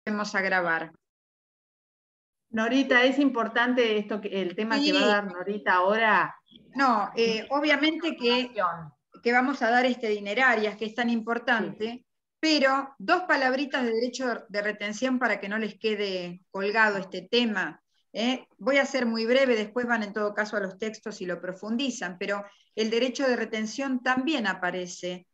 Vamos a grabar. Norita, es importante el tema que va a Sí, dar Norita ahora. no, obviamente que vamos a dar dinerarias, que es tan importante, pero dos palabritas de derecho de retención para que no les quede colgado este tema. Voy a ser muy breve, después van en todo caso a los textos y lo profundizan, pero el derecho de retención también aparece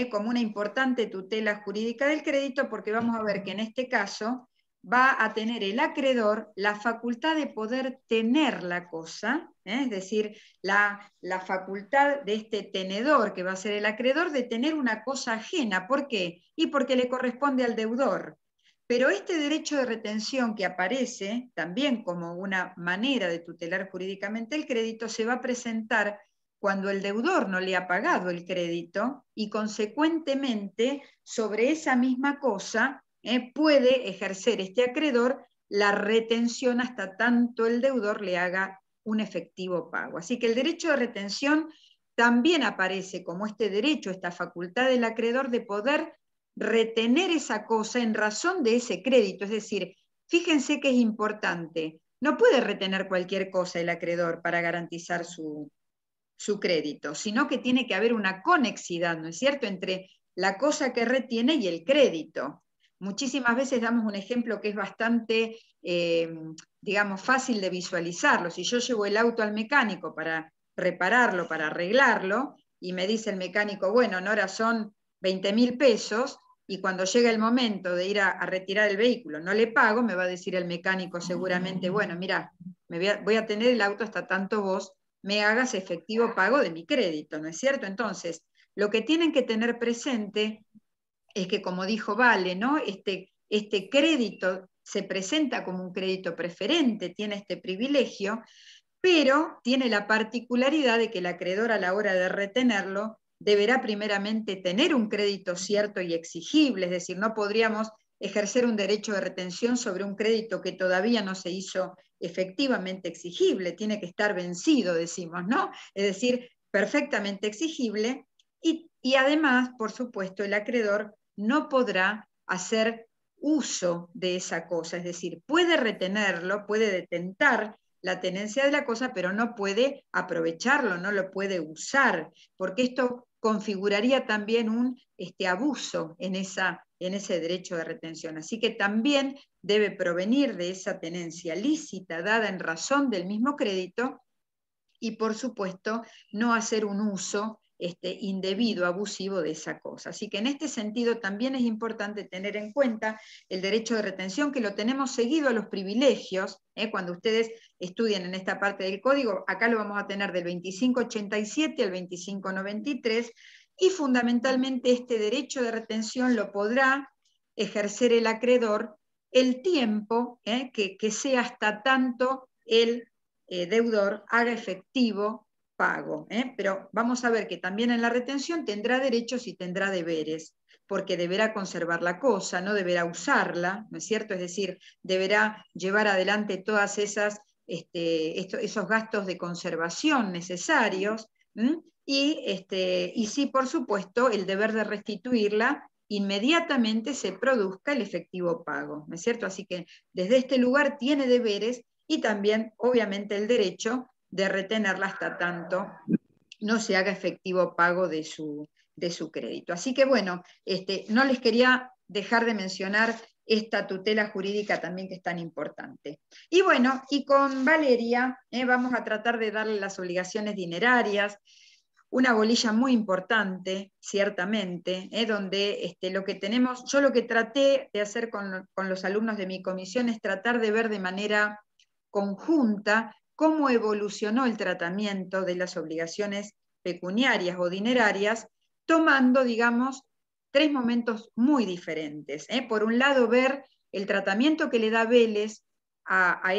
como una importante tutela jurídica del crédito, porque vamos a ver que en este caso va a tener el acreedor la facultad de poder tener la cosa, es decir, la facultad de este tenedor, que va a ser el acreedor, de tener una cosa ajena. ¿Por qué? Y porque le corresponde al deudor. Pero este derecho de retención que aparece también como una manera de tutelar jurídicamente el crédito, se va a presentar cuando el deudor no le ha pagado el crédito y consecuentemente sobre esa misma cosa puede ejercer este acreedor la retención hasta tanto el deudor le haga un efectivo pago. Así que el derecho de retención también aparece como este derecho, esta facultad del acreedor de poder retener esa cosa en razón de ese crédito. Es decir, fíjense que es importante, no puede retener cualquier cosa el acreedor para garantizar su crédito, sino que tiene que haber una conexidad, ¿no es cierto?, entre la cosa que retiene y el crédito. Muchísimas veces damos un ejemplo que es bastante, digamos, fácil de visualizarlo. Si yo llevo el auto al mecánico para repararlo, para arreglarlo, y me dice el mecánico, bueno, Nora, son 20.000 pesos, y cuando llega el momento de ir a retirar el vehículo, no le pago, me va a decir el mecánico seguramente, bueno, mira, voy a tener el auto hasta tanto vos me hagas efectivo pago de mi crédito, ¿no es cierto? Entonces, lo que tienen que tener presente es que, como dijo Vale, ¿no? Este crédito se presenta como un crédito preferente, tiene este privilegio, pero tiene la particularidad de que el acreedor, a la hora de retenerlo, deberá primeramente tener un crédito cierto y exigible, es decir, no podríamos ejercer un derecho de retención sobre un crédito que todavía no se hizo efectivamente exigible, tiene que estar vencido, decimos, ¿no? Es decir, perfectamente exigible, y además, por supuesto, el acreedor no podrá hacer uso de esa cosa, es decir, puede retenerlo, puede detentar la tenencia de la cosa, pero no puede aprovecharlo, no lo puede usar, porque esto configuraría también un abuso en ese derecho de retención. Así que también debe provenir de esa tenencia lícita dada en razón del mismo crédito y, por supuesto, no hacer un uso indebido, abusivo de esa cosa. Así que en este sentido también es importante tener en cuenta el derecho de retención, que lo tenemos seguido a los privilegios. Cuando ustedes estudian en esta parte del código, acá lo vamos a tener del 2587 al 2593, y fundamentalmente este derecho de retención lo podrá ejercer el acreedor el tiempo que sea hasta tanto el deudor haga efectivo pago. Pero vamos a ver que también en la retención tendrá derechos y tendrá deberes, porque deberá conservar la cosa, no deberá usarla, ¿no es cierto? Es decir, deberá llevar adelante todas esos gastos de conservación necesarios, y sí, por supuesto, el deber de restituirla inmediatamente se produzca el efectivo pago, ¿no es cierto? Así que desde este lugar tiene deberes y también, obviamente, el derecho de retenerla hasta tanto no se haga efectivo pago de su crédito. Así que, bueno, no les quería dejar de mencionar esta tutela jurídica también, que es tan importante. Y bueno, y con Valeria vamos a tratar de darle las obligaciones dinerarias, una bolilla muy importante, ciertamente, donde lo que tenemos, yo lo que traté de hacer con los alumnos de mi comisión es tratar de ver de manera conjunta cómo evolucionó el tratamiento de las obligaciones pecuniarias o dinerarias, tomando, digamos, tres momentos muy diferentes. Por un lado, ver el tratamiento que le da Vélez a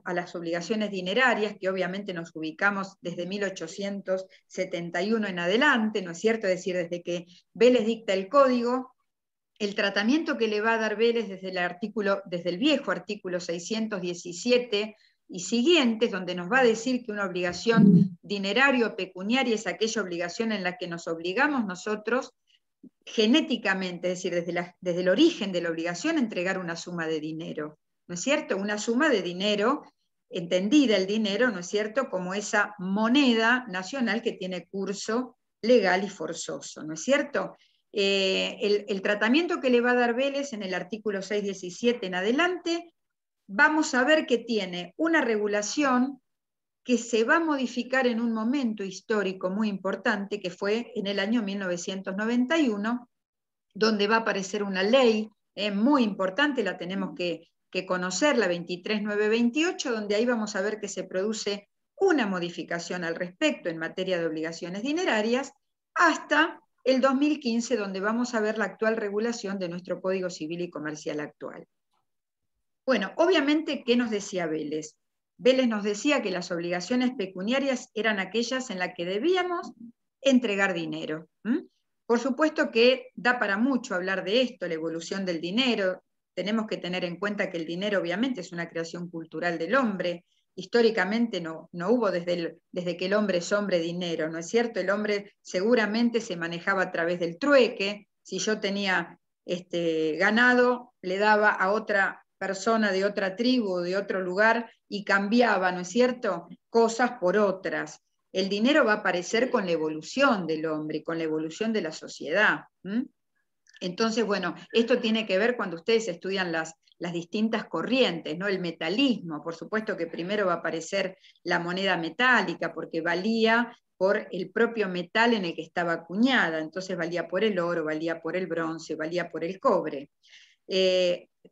las obligaciones dinerarias, que obviamente nos ubicamos desde 1871 en adelante, ¿no es cierto? Es decir, desde que Vélez dicta el código, el tratamiento que le va a dar Vélez desde el viejo artículo 617 y siguientes, donde nos va a decir que una obligación dineraria o pecuniaria es aquella obligación en la que nos obligamos nosotros genéticamente, es decir, desde el origen de la obligación, entregar una suma de dinero, ¿no es cierto? Una suma de dinero, entendida el dinero, ¿no es cierto?, como esa moneda nacional que tiene curso legal y forzoso, ¿no es cierto? El tratamiento que le va a dar Vélez en el artículo 617 en adelante, vamos a ver que tiene una regulación que se va a modificar en un momento histórico muy importante, que fue en el año 1991, donde va a aparecer una ley muy importante, la tenemos que conocer, la 23928, donde ahí vamos a ver que se produce una modificación al respecto en materia de obligaciones dinerarias, hasta el 2015, donde vamos a ver la actual regulación de nuestro Código Civil y Comercial actual. Bueno, obviamente, ¿qué nos decía Vélez? Vélez nos decía que las obligaciones pecuniarias eran aquellas en las que debíamos entregar dinero. Por supuesto que da para mucho hablar de esto, la evolución del dinero. Tenemos que tener en cuenta que el dinero obviamente es una creación cultural del hombre. Históricamente no hubo desde que el hombre es hombre dinero, ¿no es cierto? El hombre seguramente se manejaba a través del trueque. Si yo tenía ganado, le daba a otra persona de otra tribu, de otro lugar, y cambiaba, ¿no es cierto?, cosas por otras. El dinero va a aparecer con la evolución del hombre, con la evolución de la sociedad. Entonces, bueno, esto tiene que ver cuando ustedes estudian las distintas corrientes, ¿no? El metalismo, por supuesto que primero va a aparecer la moneda metálica, porque valía por el propio metal en el que estaba acuñada, entonces valía por el oro, valía por el bronce, valía por el cobre.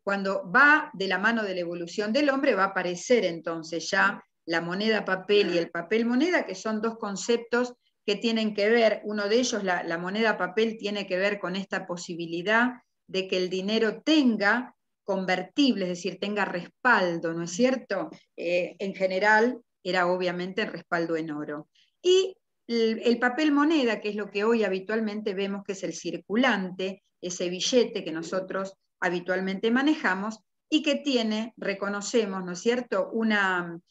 Cuando va de la mano de la evolución del hombre, va a aparecer entonces ya la moneda papel y el papel moneda, que son dos conceptos que tienen que ver, uno de ellos, la moneda papel, tiene que ver con esta posibilidad de que el dinero tenga convertible, es decir, tenga respaldo, ¿no es cierto? En general era obviamente el respaldo en oro. Y el papel moneda, que es lo que hoy habitualmente vemos que es el circulante, ese billete que nosotros habitualmente manejamos y que tiene, reconocemos, ¿no es cierto?, una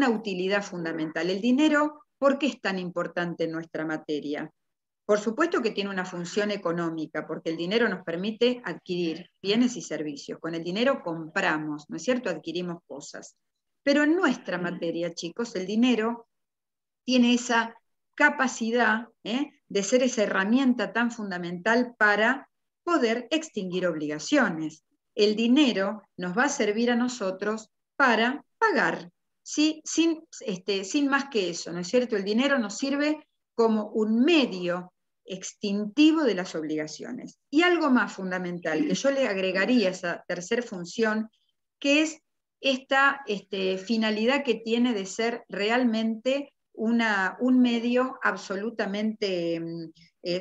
utilidad fundamental. El dinero, ¿por qué es tan importante en nuestra materia? Por supuesto que tiene una función económica, porque el dinero nos permite adquirir bienes y servicios. Con el dinero compramos, ¿no es cierto?, adquirimos cosas. Pero en nuestra materia, chicos, el dinero tiene esa capacidad de ser esa herramienta tan fundamental para poder extinguir obligaciones. El dinero nos va a servir a nosotros para pagar, ¿sí? Sin más que eso, ¿no es cierto? El dinero nos sirve como un medio extintivo de las obligaciones. Y algo más fundamental, que yo le agregaría esa tercera función, que es esta finalidad que tiene de ser realmente un medio absolutamente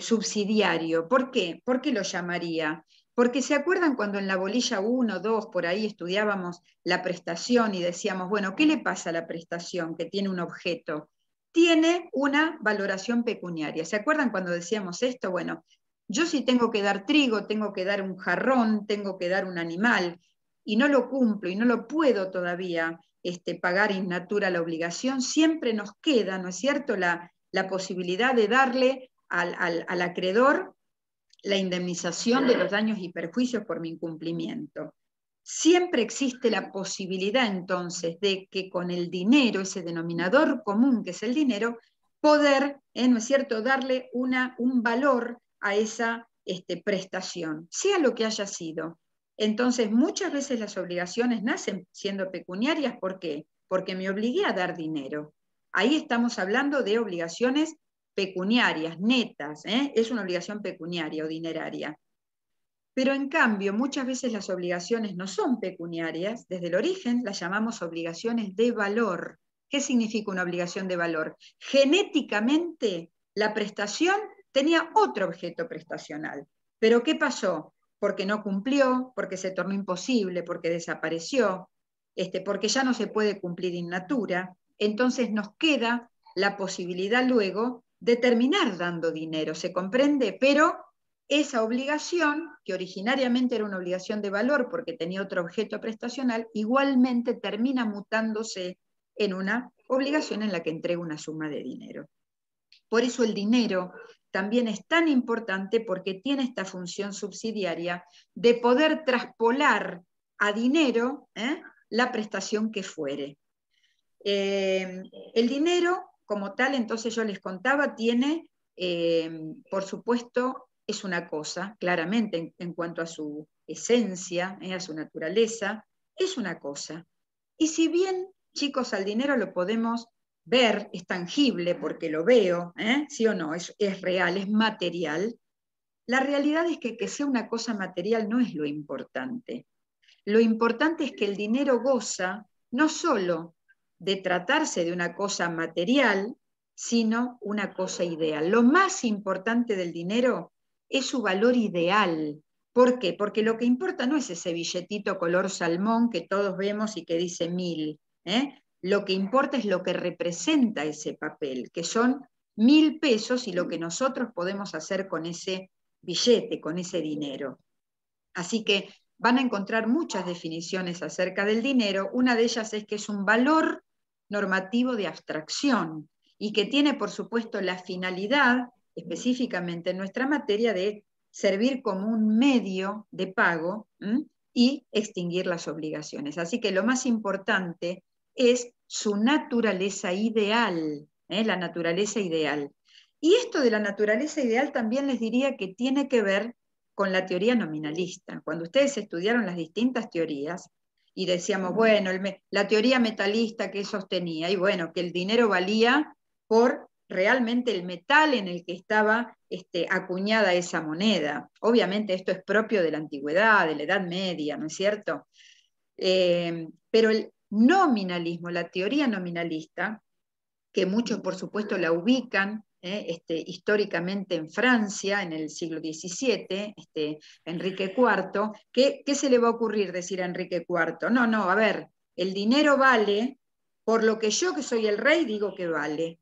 subsidiario. ¿Por qué? ¿Por qué lo llamaría? Porque ¿se acuerdan cuando en la bolilla 1, 2, por ahí estudiábamos la prestación y decíamos, bueno, ¿qué le pasa a la prestación que tiene un objeto? Tiene una valoración pecuniaria. ¿Se acuerdan cuando decíamos esto? Bueno, yo si tengo que dar trigo, tengo que dar un jarrón, tengo que dar un animal, y no lo cumplo y no lo puedo todavía pagar in natura la obligación, siempre nos queda, ¿no es cierto?, la posibilidad de darle al acreedor la indemnización de los daños y perjuicios por mi incumplimiento. Siempre existe la posibilidad entonces de que con el dinero, ese denominador común que es el dinero, poder, ¿no es cierto?, darle un valor a esa prestación, sea lo que haya sido. Entonces, muchas veces las obligaciones nacen siendo pecuniarias. ¿Por qué? Porque me obligué a dar dinero. Ahí estamos hablando de obligaciones pecuniarias, netas, es una obligación pecuniaria o dineraria. Pero en cambio, muchas veces las obligaciones no son pecuniarias, desde el origen las llamamos obligaciones de valor. ¿Qué significa una obligación de valor? Genéticamente, la prestación tenía otro objeto prestacional. ¿Pero qué pasó? Porque no cumplió, porque se tornó imposible, porque desapareció, porque ya no se puede cumplir in natura. Entonces nos queda la posibilidad luego de terminar dando dinero, ¿se comprende? Pero esa obligación, que originariamente era una obligación de valor porque tenía otro objeto prestacional, igualmente termina mutándose en una obligación en la que entrego una suma de dinero. Por eso el dinero también es tan importante porque tiene esta función subsidiaria de poder traspolar a dinero la prestación que fuere. El dinero, como tal, entonces yo les contaba, tiene, por supuesto, es una cosa, claramente, en cuanto a su esencia, a su naturaleza, es una cosa. Y si bien, chicos, al dinero lo podemos ver, es tangible porque lo veo, sí o no, es real, es material, la realidad es que sea una cosa material no es lo importante. Lo importante es que el dinero goza no solo de tratarse de una cosa material, sino una cosa ideal. Lo más importante del dinero es su valor ideal. ¿Por qué? Porque lo que importa no es ese billetito color salmón que todos vemos y que dice 1000. Lo que importa es lo que representa ese papel, que son 1000 pesos y lo que nosotros podemos hacer con ese billete, con ese dinero. Así que van a encontrar muchas definiciones acerca del dinero. Una de ellas es que es un valor normativo de abstracción y que tiene, por supuesto, la finalidad, específicamente en nuestra materia, de servir como un medio de pago y extinguir las obligaciones. Así que lo más importante es su naturaleza ideal, la naturaleza ideal. Y esto de la naturaleza ideal también les diría que tiene que ver con la teoría nominalista. Cuando ustedes estudiaron las distintas teorías y decíamos, bueno, la teoría metalista que sostenía, y bueno, que el dinero valía por realmente el metal en el que estaba acuñada esa moneda. Obviamente esto es propio de la antigüedad, de la Edad Media, ¿no es cierto? Pero el nominalismo, la teoría nominalista, que muchos por supuesto la ubican históricamente en Francia, en el siglo XVII, Enrique IV, ¿qué se le va a ocurrir decir a Enrique IV? No, a ver, el dinero vale por lo que yo, que soy el rey, digo que vale.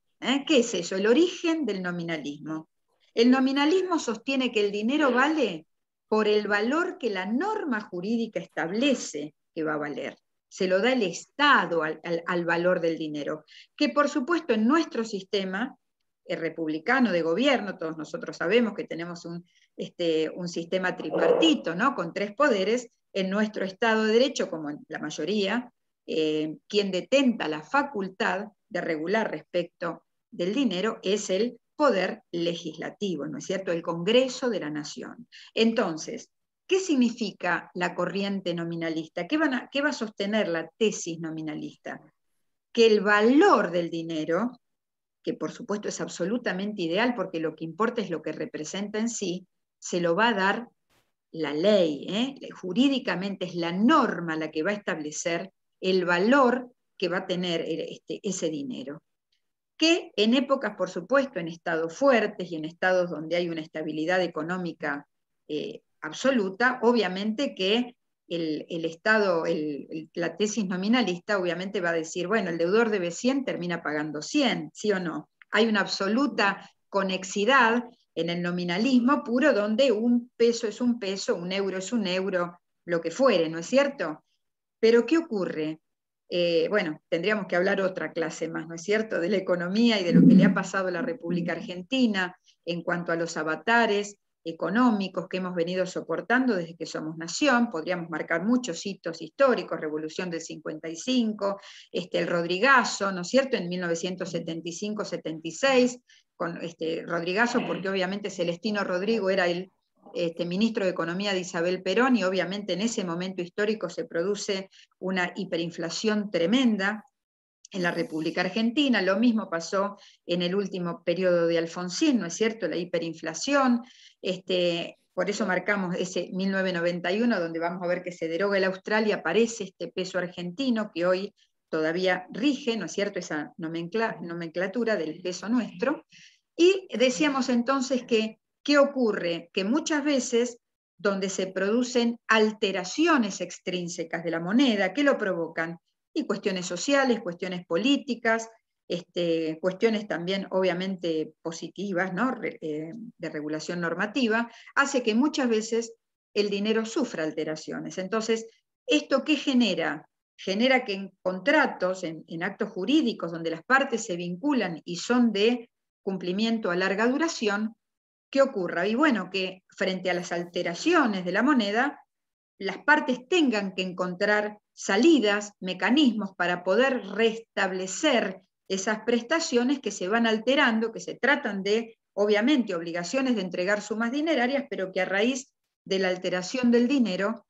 ¿Qué es eso? El origen del nominalismo. El nominalismo sostiene que el dinero vale por el valor que la norma jurídica establece que va a valer. Se lo da el Estado al valor del dinero, que por supuesto en nuestro sistema republicano de gobierno, todos nosotros sabemos que tenemos un sistema tripartito, ¿no? Con 3 poderes, en nuestro Estado de Derecho, como en la mayoría, quien detenta la facultad de regular respecto del dinero es el poder legislativo, ¿no es cierto? El Congreso de la Nación. Entonces, ¿qué significa la corriente nominalista? ¿Qué va a sostener la tesis nominalista? Que el valor del dinero, que por supuesto es absolutamente ideal porque lo que importa es lo que representa en sí, se lo va a dar la ley. Jurídicamente es la norma la que va a establecer el valor que va a tener ese dinero. Que en épocas, por supuesto, en estados fuertes y en estados donde hay una estabilidad económica absoluta, obviamente que el Estado, la tesis nominalista, obviamente va a decir, bueno, el deudor debe 100, termina pagando 100, ¿sí o no? Hay una absoluta conexidad en el nominalismo puro donde un peso es un peso, un euro es un euro, lo que fuere, ¿no es cierto? Pero ¿qué ocurre? Bueno, tendríamos que hablar otra clase más, ¿no es cierto?, de la economía y de lo que le ha pasado a la República Argentina en cuanto a los avatares económicos que hemos venido soportando desde que somos nación. Podríamos marcar muchos hitos históricos, Revolución del 55, el Rodrigazo, ¿no es cierto?, en 1975-76, con Rodrigazo, porque obviamente Celestino Rodrigo era el ministro de Economía de Isabel Perón, y obviamente en ese momento histórico se produce una hiperinflación tremenda en la República Argentina. Lo mismo pasó en el último periodo de Alfonsín, ¿no es cierto?, la hiperinflación. Por eso marcamos ese 1991, donde vamos a ver que se deroga el austral y aparece este peso argentino que hoy todavía rige, ¿no es cierto?, esa nomenclatura del peso nuestro. Y decíamos entonces que, ¿qué ocurre? Que muchas veces donde se producen alteraciones extrínsecas de la moneda, ¿qué lo provocan? Y cuestiones sociales, cuestiones políticas, cuestiones también obviamente positivas, ¿no?, de regulación normativa, hace que muchas veces el dinero sufra alteraciones. Entonces, ¿esto qué genera? Genera que en contratos, en actos jurídicos donde las partes se vinculan y son de cumplimiento a larga duración, ¿qué ocurra? Y bueno, que frente a las alteraciones de la moneda, las partes tengan que encontrar salidas, mecanismos para poder restablecer esas prestaciones que se van alterando, que se tratan de, obviamente, obligaciones de entregar sumas dinerarias, pero que a raíz de la alteración del dinero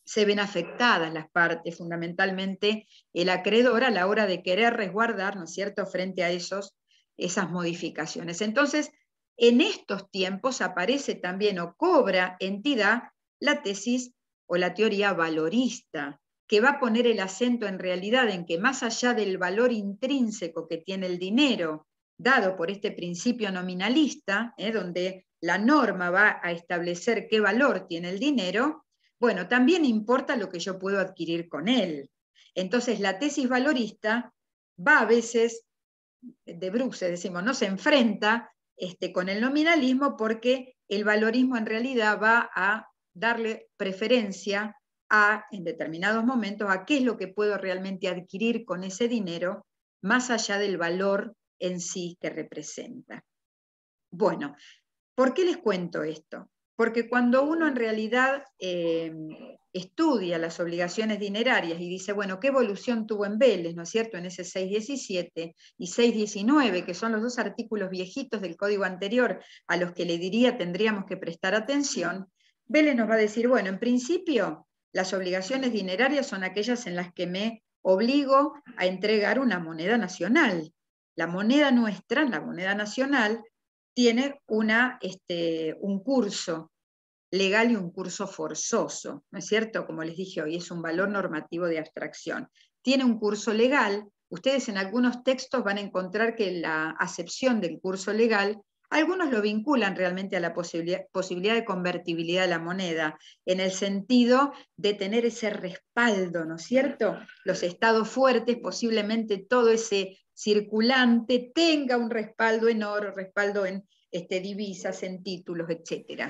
se ven afectadas las partes, fundamentalmente el acreedor a la hora de querer resguardar, ¿no es cierto?, frente a esas modificaciones. Entonces, en estos tiempos aparece también o cobra entidad la tesis o la teoría valorista, que va a poner el acento en realidad en que más allá del valor intrínseco que tiene el dinero, dado por este principio nominalista, donde la norma va a establecer qué valor tiene el dinero, bueno, también importa lo que yo puedo adquirir con él. Entonces, la tesis valorista va a veces, de bruces decimos, no se enfrenta con el nominalismo porque el valorismo en realidad va a darle preferencia en determinados momentos, a qué es lo que puedo realmente adquirir con ese dinero, más allá del valor en sí que representa. Bueno, ¿por qué les cuento esto? Porque cuando uno en realidad estudia las obligaciones dinerarias y dice, bueno, ¿qué evolución tuvo en Vélez, ¿no es cierto?, en ese 617 y 619, que son los dos artículos viejitos del código anterior a los que le diría tendríamos que prestar atención, Vélez nos va a decir, bueno, en principio, las obligaciones dinerarias son aquellas en las que me obligo a entregar una moneda nacional. La moneda nuestra, la moneda nacional, tiene un curso legal y un curso forzoso, ¿no es cierto? Como les dije hoy, es un valor normativo de abstracción. Tiene un curso legal, ustedes en algunos textos van a encontrar que la acepción del curso legal, algunos lo vinculan realmente a la posibilidad de convertibilidad de la moneda, en el sentido de tener ese respaldo, ¿no es cierto? Los estados fuertes, posiblemente todo ese circulante tenga un respaldo en oro, respaldo en divisas, en títulos, etc.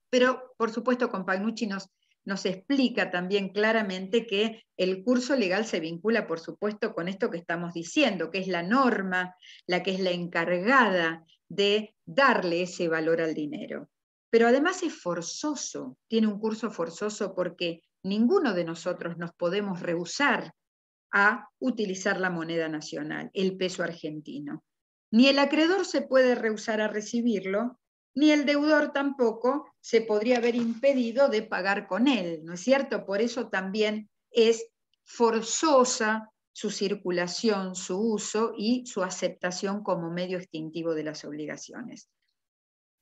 Pero, por supuesto, Compagnucci nos explica también claramente que el curso legal se vincula, por supuesto, con esto que estamos diciendo, que es la norma, la que es la encargada de darle ese valor al dinero. Pero además es forzoso, tiene un curso forzoso porque ninguno de nosotros nos podemos rehusar a utilizar la moneda nacional, el peso argentino. Ni el acreedor se puede rehusar a recibirlo, ni el deudor tampoco se podría haber impedido de pagar con él, ¿no es cierto? Por eso también es forzosa su circulación, su uso y su aceptación como medio extintivo de las obligaciones.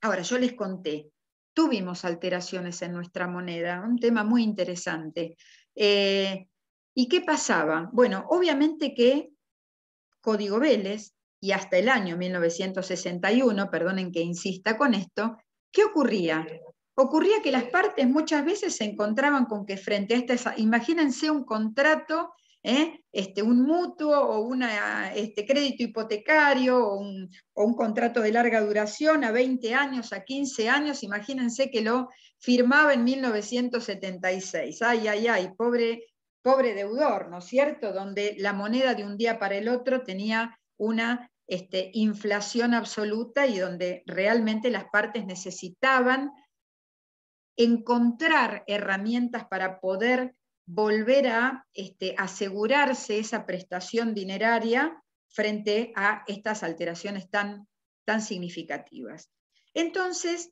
Ahora, yo les conté, tuvimos alteraciones en nuestra moneda, un tema muy interesante. ¿Y qué pasaba? Bueno, obviamente que Código Vélez, y hasta el año 1961, perdonen que insista con esto, ¿qué ocurría? Ocurría que las partes muchas veces se encontraban con que frente a esta, imagínense un contrato, un mutuo o un crédito hipotecario o un contrato de larga duración a 20 años, a 15 años, imagínense que lo firmaba en 1976. Ay, ay, ay, pobre deudor, ¿no es cierto?, donde la moneda de un día para el otro tenía una inflación absoluta y donde realmente las partes necesitaban encontrar herramientas para poder volver a asegurarse esa prestación dineraria frente a estas alteraciones tan significativas. Entonces,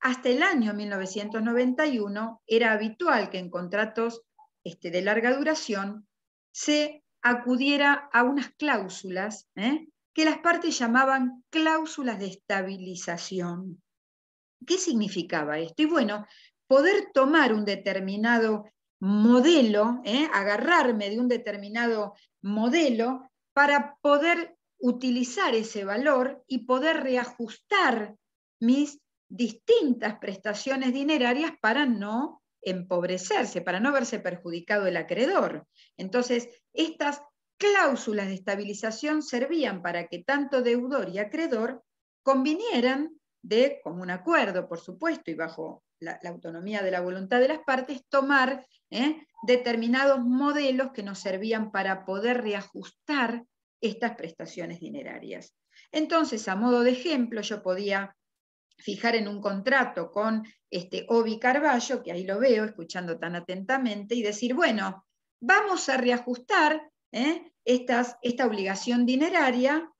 hasta el año 1991 era habitual que en contratos de larga duración se acudiera a unas cláusulas que las partes llamaban cláusulas de estabilización. ¿Qué significaba esto? Y bueno, poder tomar un determinado modelo, agarrarme de un determinado modelo para poder utilizar ese valor y poder reajustar mis distintas prestaciones dinerarias para no empobrecerse, para no verse perjudicado el acreedor. Entonces, estas cláusulas de estabilización servían para que tanto deudor y acreedor convinieran de común acuerdo, por supuesto, y bajo la autonomía de la voluntad de las partes, tomar determinados modelos que nos servían para poder reajustar estas prestaciones dinerarias. Entonces, a modo de ejemplo, yo podía fijar en un contrato con Obi Carballo, que ahí lo veo escuchando tan atentamente, y decir, bueno, vamos a reajustar esta obligación dineraria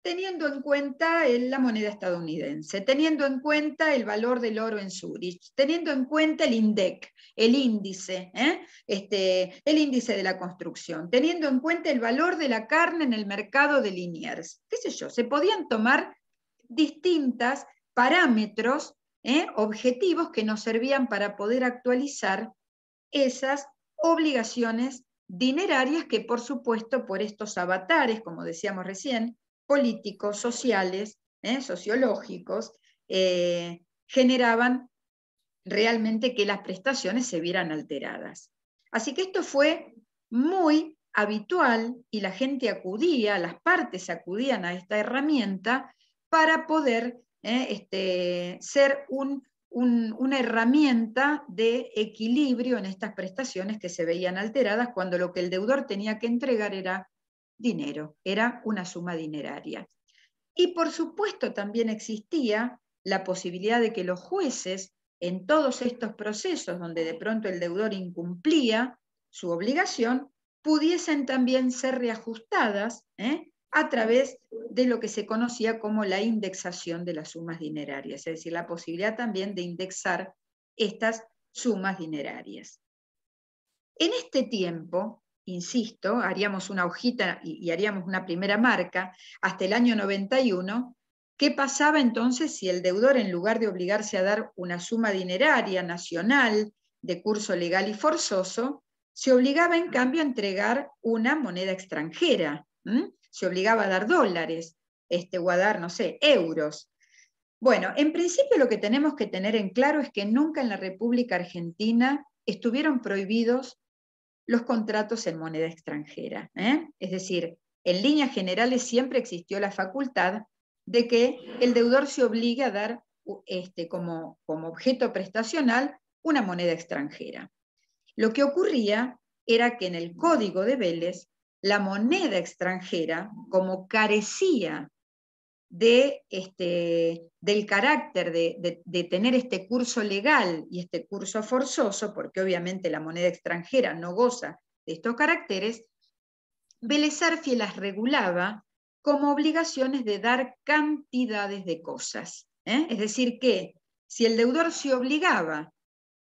teniendo en cuenta la moneda estadounidense, teniendo en cuenta el valor del oro en Zurich, teniendo en cuenta el INDEC, el índice, el índice de la construcción, teniendo en cuenta el valor de la carne en el mercado de Liniers, qué sé yo, se podían tomar distintos parámetros, objetivos que nos servían para poder actualizar esas obligaciones dinerarias que, por supuesto, por estos avatares, como decíamos recién, políticos, sociales, sociológicos, generaban realmente que las prestaciones se vieran alteradas. Así que esto fue muy habitual y la gente acudía, las partes acudían a esta herramienta para poder ser una herramienta de equilibrio en estas prestaciones que se veían alteradas cuando lo que el deudor tenía que entregar era dinero, era una suma dineraria. Y por supuesto también existía la posibilidad de que los jueces, en todos estos procesos donde de pronto el deudor incumplía su obligación, pudiesen también ser reajustadas a través de lo que se conocía como la indexación de las sumas dinerarias, es decir, la posibilidad también de indexar estas sumas dinerarias. En este tiempo, insisto, haríamos una hojita y haríamos una primera marca, hasta el año 91, ¿qué pasaba entonces si el deudor, en lugar de obligarse a dar una suma dineraria nacional de curso legal y forzoso, se obligaba en cambio a entregar una moneda extranjera? Se obligaba a dar dólares, o a dar, no sé, euros. Bueno, en principio lo que tenemos que tener en claro es que nunca en la República Argentina estuvieron prohibidos los contratos en moneda extranjera. Es decir, en líneas generales siempre existió la facultad de que el deudor se obligue a dar como objeto prestacional una moneda extranjera. Lo que ocurría era que en el Código de Vélez la moneda extranjera, como carecía del carácter de tener este curso legal y este curso forzoso, porque obviamente la moneda extranjera no goza de estos caracteres, Vélez Arfiel las regulaba como obligaciones de dar cantidades de cosas. Es decir, que si el deudor se obligaba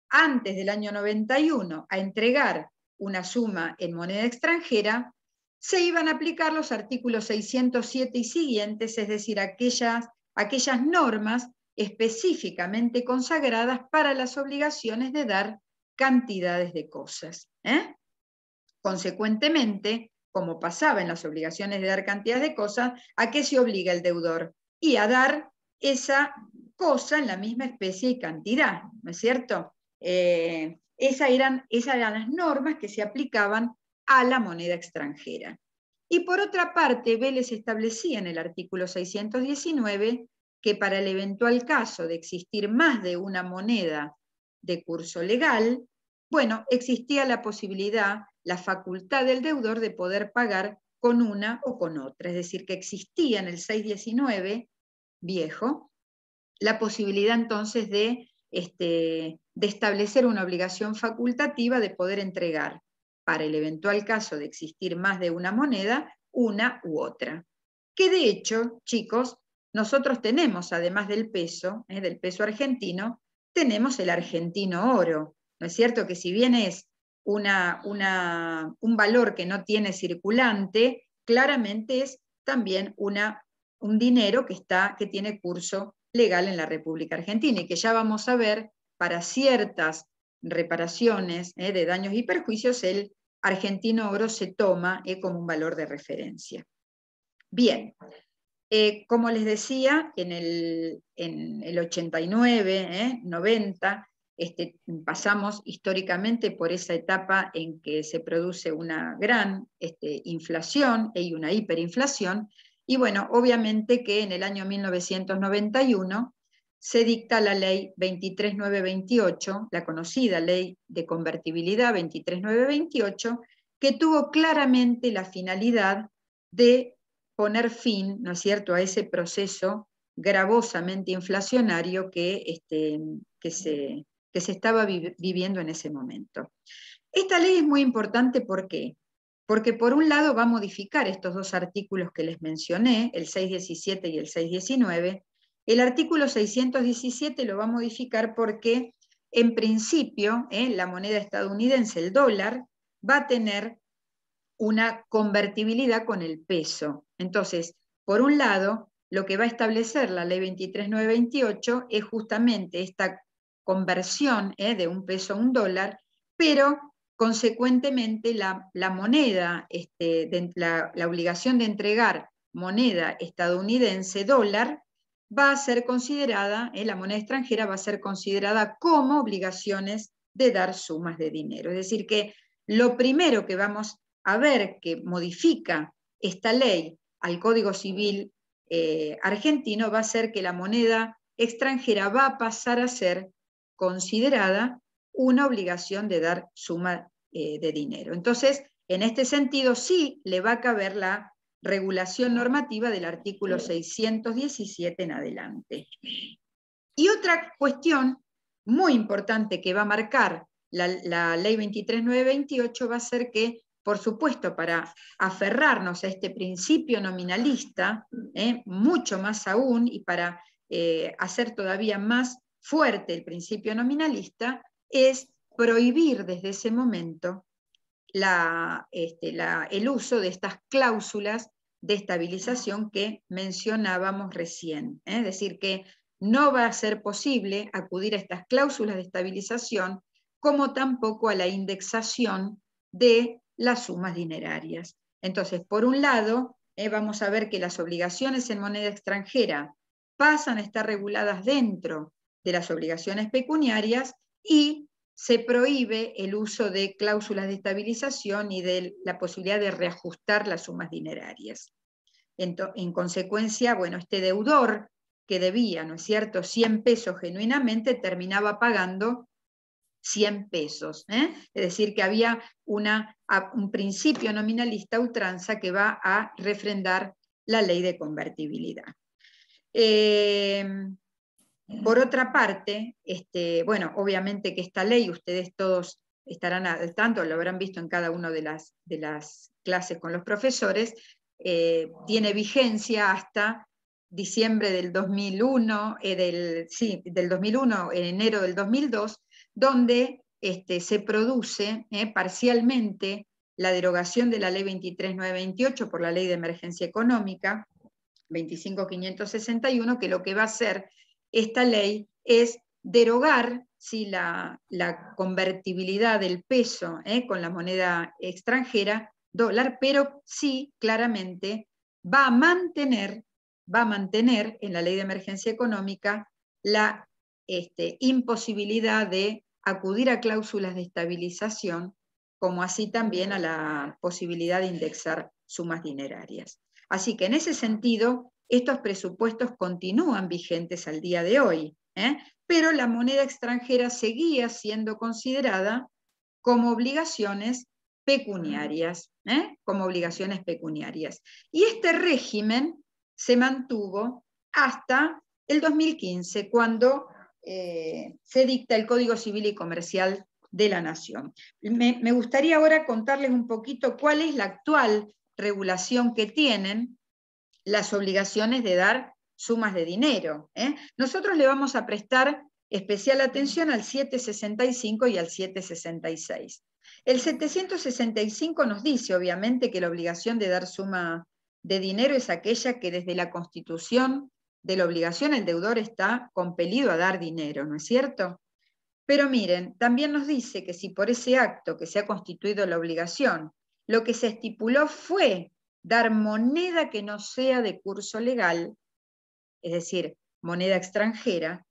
antes del año 91 a entregar una suma en moneda extranjera, se iban a aplicar los artículos 607 y siguientes, es decir, aquellas normas específicamente consagradas para las obligaciones de dar cantidades de cosas. Consecuentemente, como pasaba en las obligaciones de dar cantidades de cosas, ¿a qué se obliga el deudor? Y a dar esa cosa en la misma especie y cantidad, ¿no es cierto? Esas eran las normas que se aplicaban a la moneda extranjera. Y por otra parte, Vélez establecía en el artículo 619 que para el eventual caso de existir más de una moneda de curso legal, bueno, existía la posibilidad, la facultad del deudor de poder pagar con una o con otra. Es decir, que existía en el 619 viejo la posibilidad entonces de establecer una obligación facultativa de poder entregar, para el eventual caso de existir más de una moneda, una u otra. Que de hecho, chicos, nosotros tenemos, además del peso argentino, tenemos el argentino oro, ¿no es cierto? Que si bien es un valor que no tiene circulante, claramente es también un dinero que tiene curso legal en la República Argentina y que ya vamos a ver para ciertas reparaciones de daños y perjuicios, el argentino oro se toma como un valor de referencia. Bien, como les decía, en el 89, 90, pasamos históricamente por esa etapa en que se produce una gran inflación y una hiperinflación, y bueno, obviamente que en el año 1991 se dicta la ley 23928, la conocida ley de convertibilidad 23928, que tuvo claramente la finalidad de poner fin, ¿no es cierto?, a ese proceso gravosamente inflacionario que se estaba viviendo en ese momento. Esta ley es muy importante, ¿por qué? Porque por un lado va a modificar estos dos artículos que les mencioné, el 617 y el 619. El artículo 617 lo va a modificar porque, en principio, la moneda estadounidense, el dólar, va a tener una convertibilidad con el peso. Entonces, por un lado, lo que va a establecer la ley 23.928 es justamente esta conversión de un peso a un dólar, pero consecuentemente la moneda, la obligación de entregar moneda estadounidense, dólar, va a ser considerada, la moneda extranjera va a ser considerada como obligaciones de dar sumas de dinero. Es decir, que lo primero que vamos a ver que modifica esta ley al Código Civil argentino va a ser que la moneda extranjera va a pasar a ser considerada una obligación de dar suma de dinero. Entonces, en este sentido, sí le va a caber la regulación normativa del artículo 617 en adelante. Y otra cuestión muy importante que va a marcar la ley 23.928 va a ser que, por supuesto, para aferrarnos a este principio nominalista, mucho más aún, y para hacer todavía más fuerte el principio nominalista, es prohibir desde ese momento el uso de estas cláusulas de estabilización que mencionábamos recién. Es decir, que no va a ser posible acudir a estas cláusulas de estabilización, como tampoco a la indexación de las sumas dinerarias. Entonces, por un lado, vamos a ver que las obligaciones en moneda extranjera pasan a estar reguladas dentro de las obligaciones pecuniarias y se prohíbe el uso de cláusulas de estabilización y de la posibilidad de reajustar las sumas dinerarias. En consecuencia, bueno, este deudor que debía, ¿no es cierto?, 100 pesos genuinamente, terminaba pagando 100 pesos. Es decir, que había un principio nominalista a ultranza que va a refrendar la ley de convertibilidad. Por otra parte, bueno, obviamente que esta ley, ustedes todos estarán al tanto, lo habrán visto en cada una de las clases con los profesores, tiene vigencia hasta diciembre del 2001, del 2001, en enero del 2002, donde se produce parcialmente la derogación de la ley 23.928 por la ley de emergencia económica, 25.561, que lo que va a hacer esta ley es derogar la convertibilidad del peso con la moneda extranjera, dólar, pero sí claramente va a mantener en la ley de emergencia económica la imposibilidad de acudir a cláusulas de estabilización, como así también a la posibilidad de indexar sumas dinerarias. Así que en ese sentido, estos presupuestos continúan vigentes al día de hoy, pero la moneda extranjera seguía siendo considerada como obligaciones pecuniarias, Y este régimen se mantuvo hasta el 2015, cuando se dicta el Código Civil y Comercial de la Nación. Me gustaría ahora contarles un poquito cuál es la actual regulación que tienen las obligaciones de dar sumas de dinero. Nosotros le vamos a prestar especial atención al 765 y al 766. El 765 nos dice, obviamente, que la obligación de dar suma de dinero es aquella que desde la constitución de la obligación el deudor está compelido a dar dinero, ¿no es cierto? Pero miren, también nos dice que si por ese acto que se ha constituido la obligación, lo que se estipuló fue dar moneda que no sea de curso legal, es decir, moneda extranjera,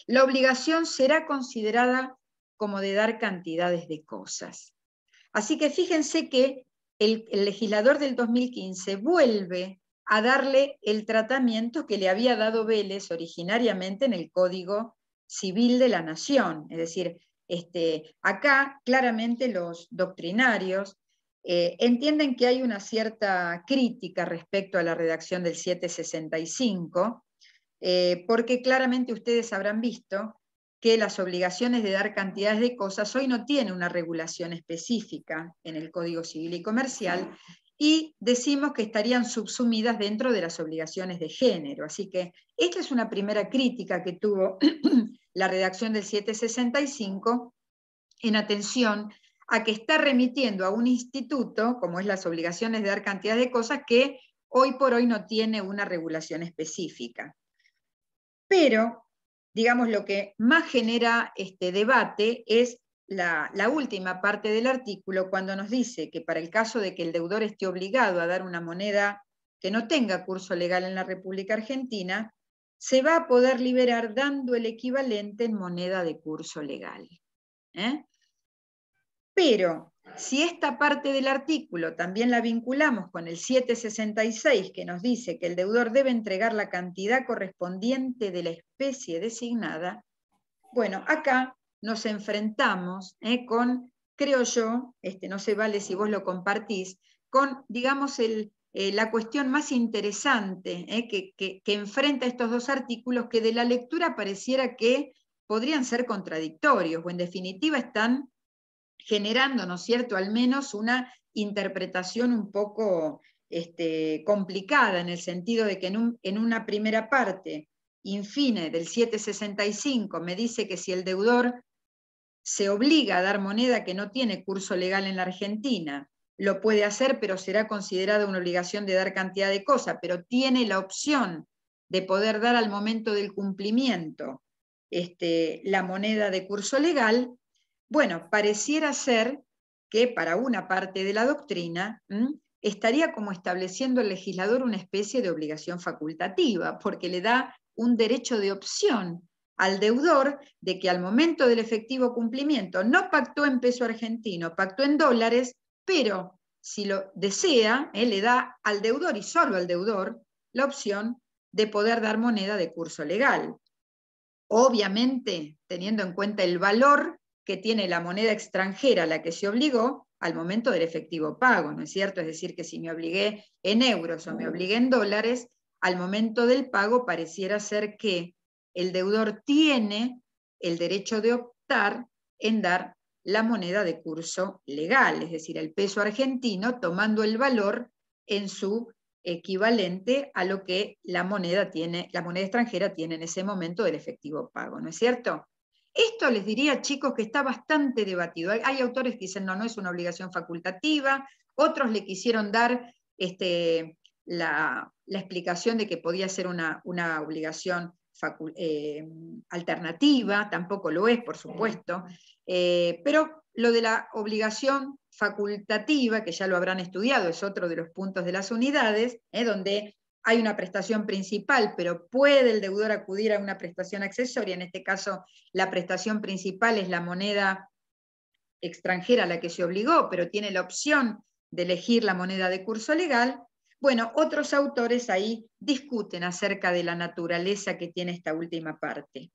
la obligación será considerada como de dar cantidades de cosas. Así que fíjense que el legislador del 2015 vuelve a darle el tratamiento que le había dado Vélez originariamente en el Código Civil de la Nación. Es decir, acá claramente los doctrinarios entienden que hay una cierta crítica respecto a la redacción del 765, porque claramente ustedes habrán visto que las obligaciones de dar cantidades de cosas hoy no tienen una regulación específica en el Código Civil y Comercial, y decimos que estarían subsumidas dentro de las obligaciones de género. Así que esta es una primera crítica que tuvo la redacción del 765 en atención a que está remitiendo a un instituto, como es las obligaciones de dar cantidades de cosas, que hoy por hoy no tiene una regulación específica. Pero, digamos, lo que más genera este debate es la última parte del artículo, cuando nos dice que para el caso de que el deudor esté obligado a dar una moneda que no tenga curso legal en la República Argentina, se va a poder liberar dando el equivalente en moneda de curso legal. Pero si esta parte del artículo también la vinculamos con el 766, que nos dice que el deudor debe entregar la cantidad correspondiente de la especie designada, bueno, acá nos enfrentamos con, creo yo, no se vale si vos lo compartís, con, digamos, la cuestión más interesante que enfrenta estos dos artículos, que de la lectura pareciera que podrían ser contradictorios, o en definitiva están generando, ¿no es cierto?, al menos una interpretación un poco complicada, en el sentido de que en una primera parte, infine, del 765, me dice que si el deudor se obliga a dar moneda que no tiene curso legal en la Argentina, lo puede hacer, pero será considerada una obligación de dar cantidad de cosas, pero tiene la opción de poder dar al momento del cumplimiento la moneda de curso legal. Bueno, pareciera ser que para una parte de la doctrina estaría como estableciendo el legislador una especie de obligación facultativa, porque le da un derecho de opción al deudor de que al momento del efectivo cumplimiento no pactó en peso argentino, pactó en dólares, pero si lo desea, le da al deudor y solo al deudor la opción de poder dar moneda de curso legal. Obviamente, teniendo en cuenta el valor que tiene la moneda extranjera a la que se obligó al momento del efectivo pago, ¿no es cierto? Es decir, que si me obligué en euros o me obligué en dólares, al momento del pago pareciera ser que el deudor tiene el derecho de optar en dar la moneda de curso legal, es decir, el peso argentino, tomando el valor en su equivalente a lo que la moneda extranjera tiene en ese momento del efectivo pago, ¿no es cierto? Esto les diría, chicos, que está bastante debatido. Hay autores que dicen, no, no es una obligación facultativa, otros le quisieron dar la explicación de que podía ser una obligación alternativa, tampoco lo es, por supuesto, pero lo de la obligación facultativa, que ya lo habrán estudiado, es otro de los puntos de las unidades, donde hay una prestación principal, pero puede el deudor acudir a una prestación accesoria. En este caso, la prestación principal es la moneda extranjera a la que se obligó, pero tiene la opción de elegir la moneda de curso legal. Bueno, otros autores ahí discuten acerca de la naturaleza que tiene esta última parte.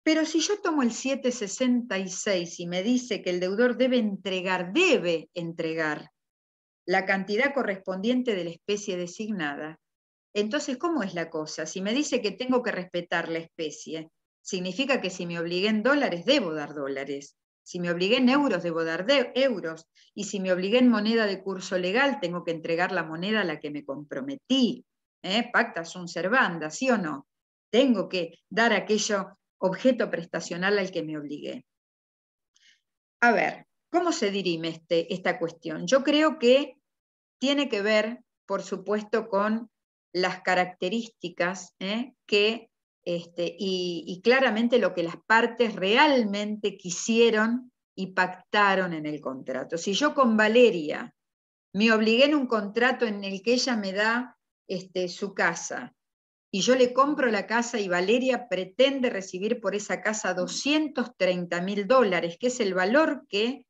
Pero si yo tomo el 766 y me dice que el deudor debe entregar la cantidad correspondiente de la especie designada, entonces, ¿cómo es la cosa? Si me dice que tengo que respetar la especie, significa que si me obligué en dólares, debo dar dólares. Si me obligué en euros, debo dar euros. Y si me obligué en moneda de curso legal, tengo que entregar la moneda a la que me comprometí. Pacta sunt servanda, ¿sí o no? Tengo que dar aquello objeto prestacional al que me obligué. A ver, ¿cómo se dirime esta cuestión? Yo creo que tiene que ver, por supuesto, con las características y claramente lo que las partes realmente quisieron y pactaron en el contrato. Si yo con Valeria me obligué en un contrato en el que ella me da su casa, y yo le compro la casa y Valeria pretende recibir por esa casa $230.000, que es el valor que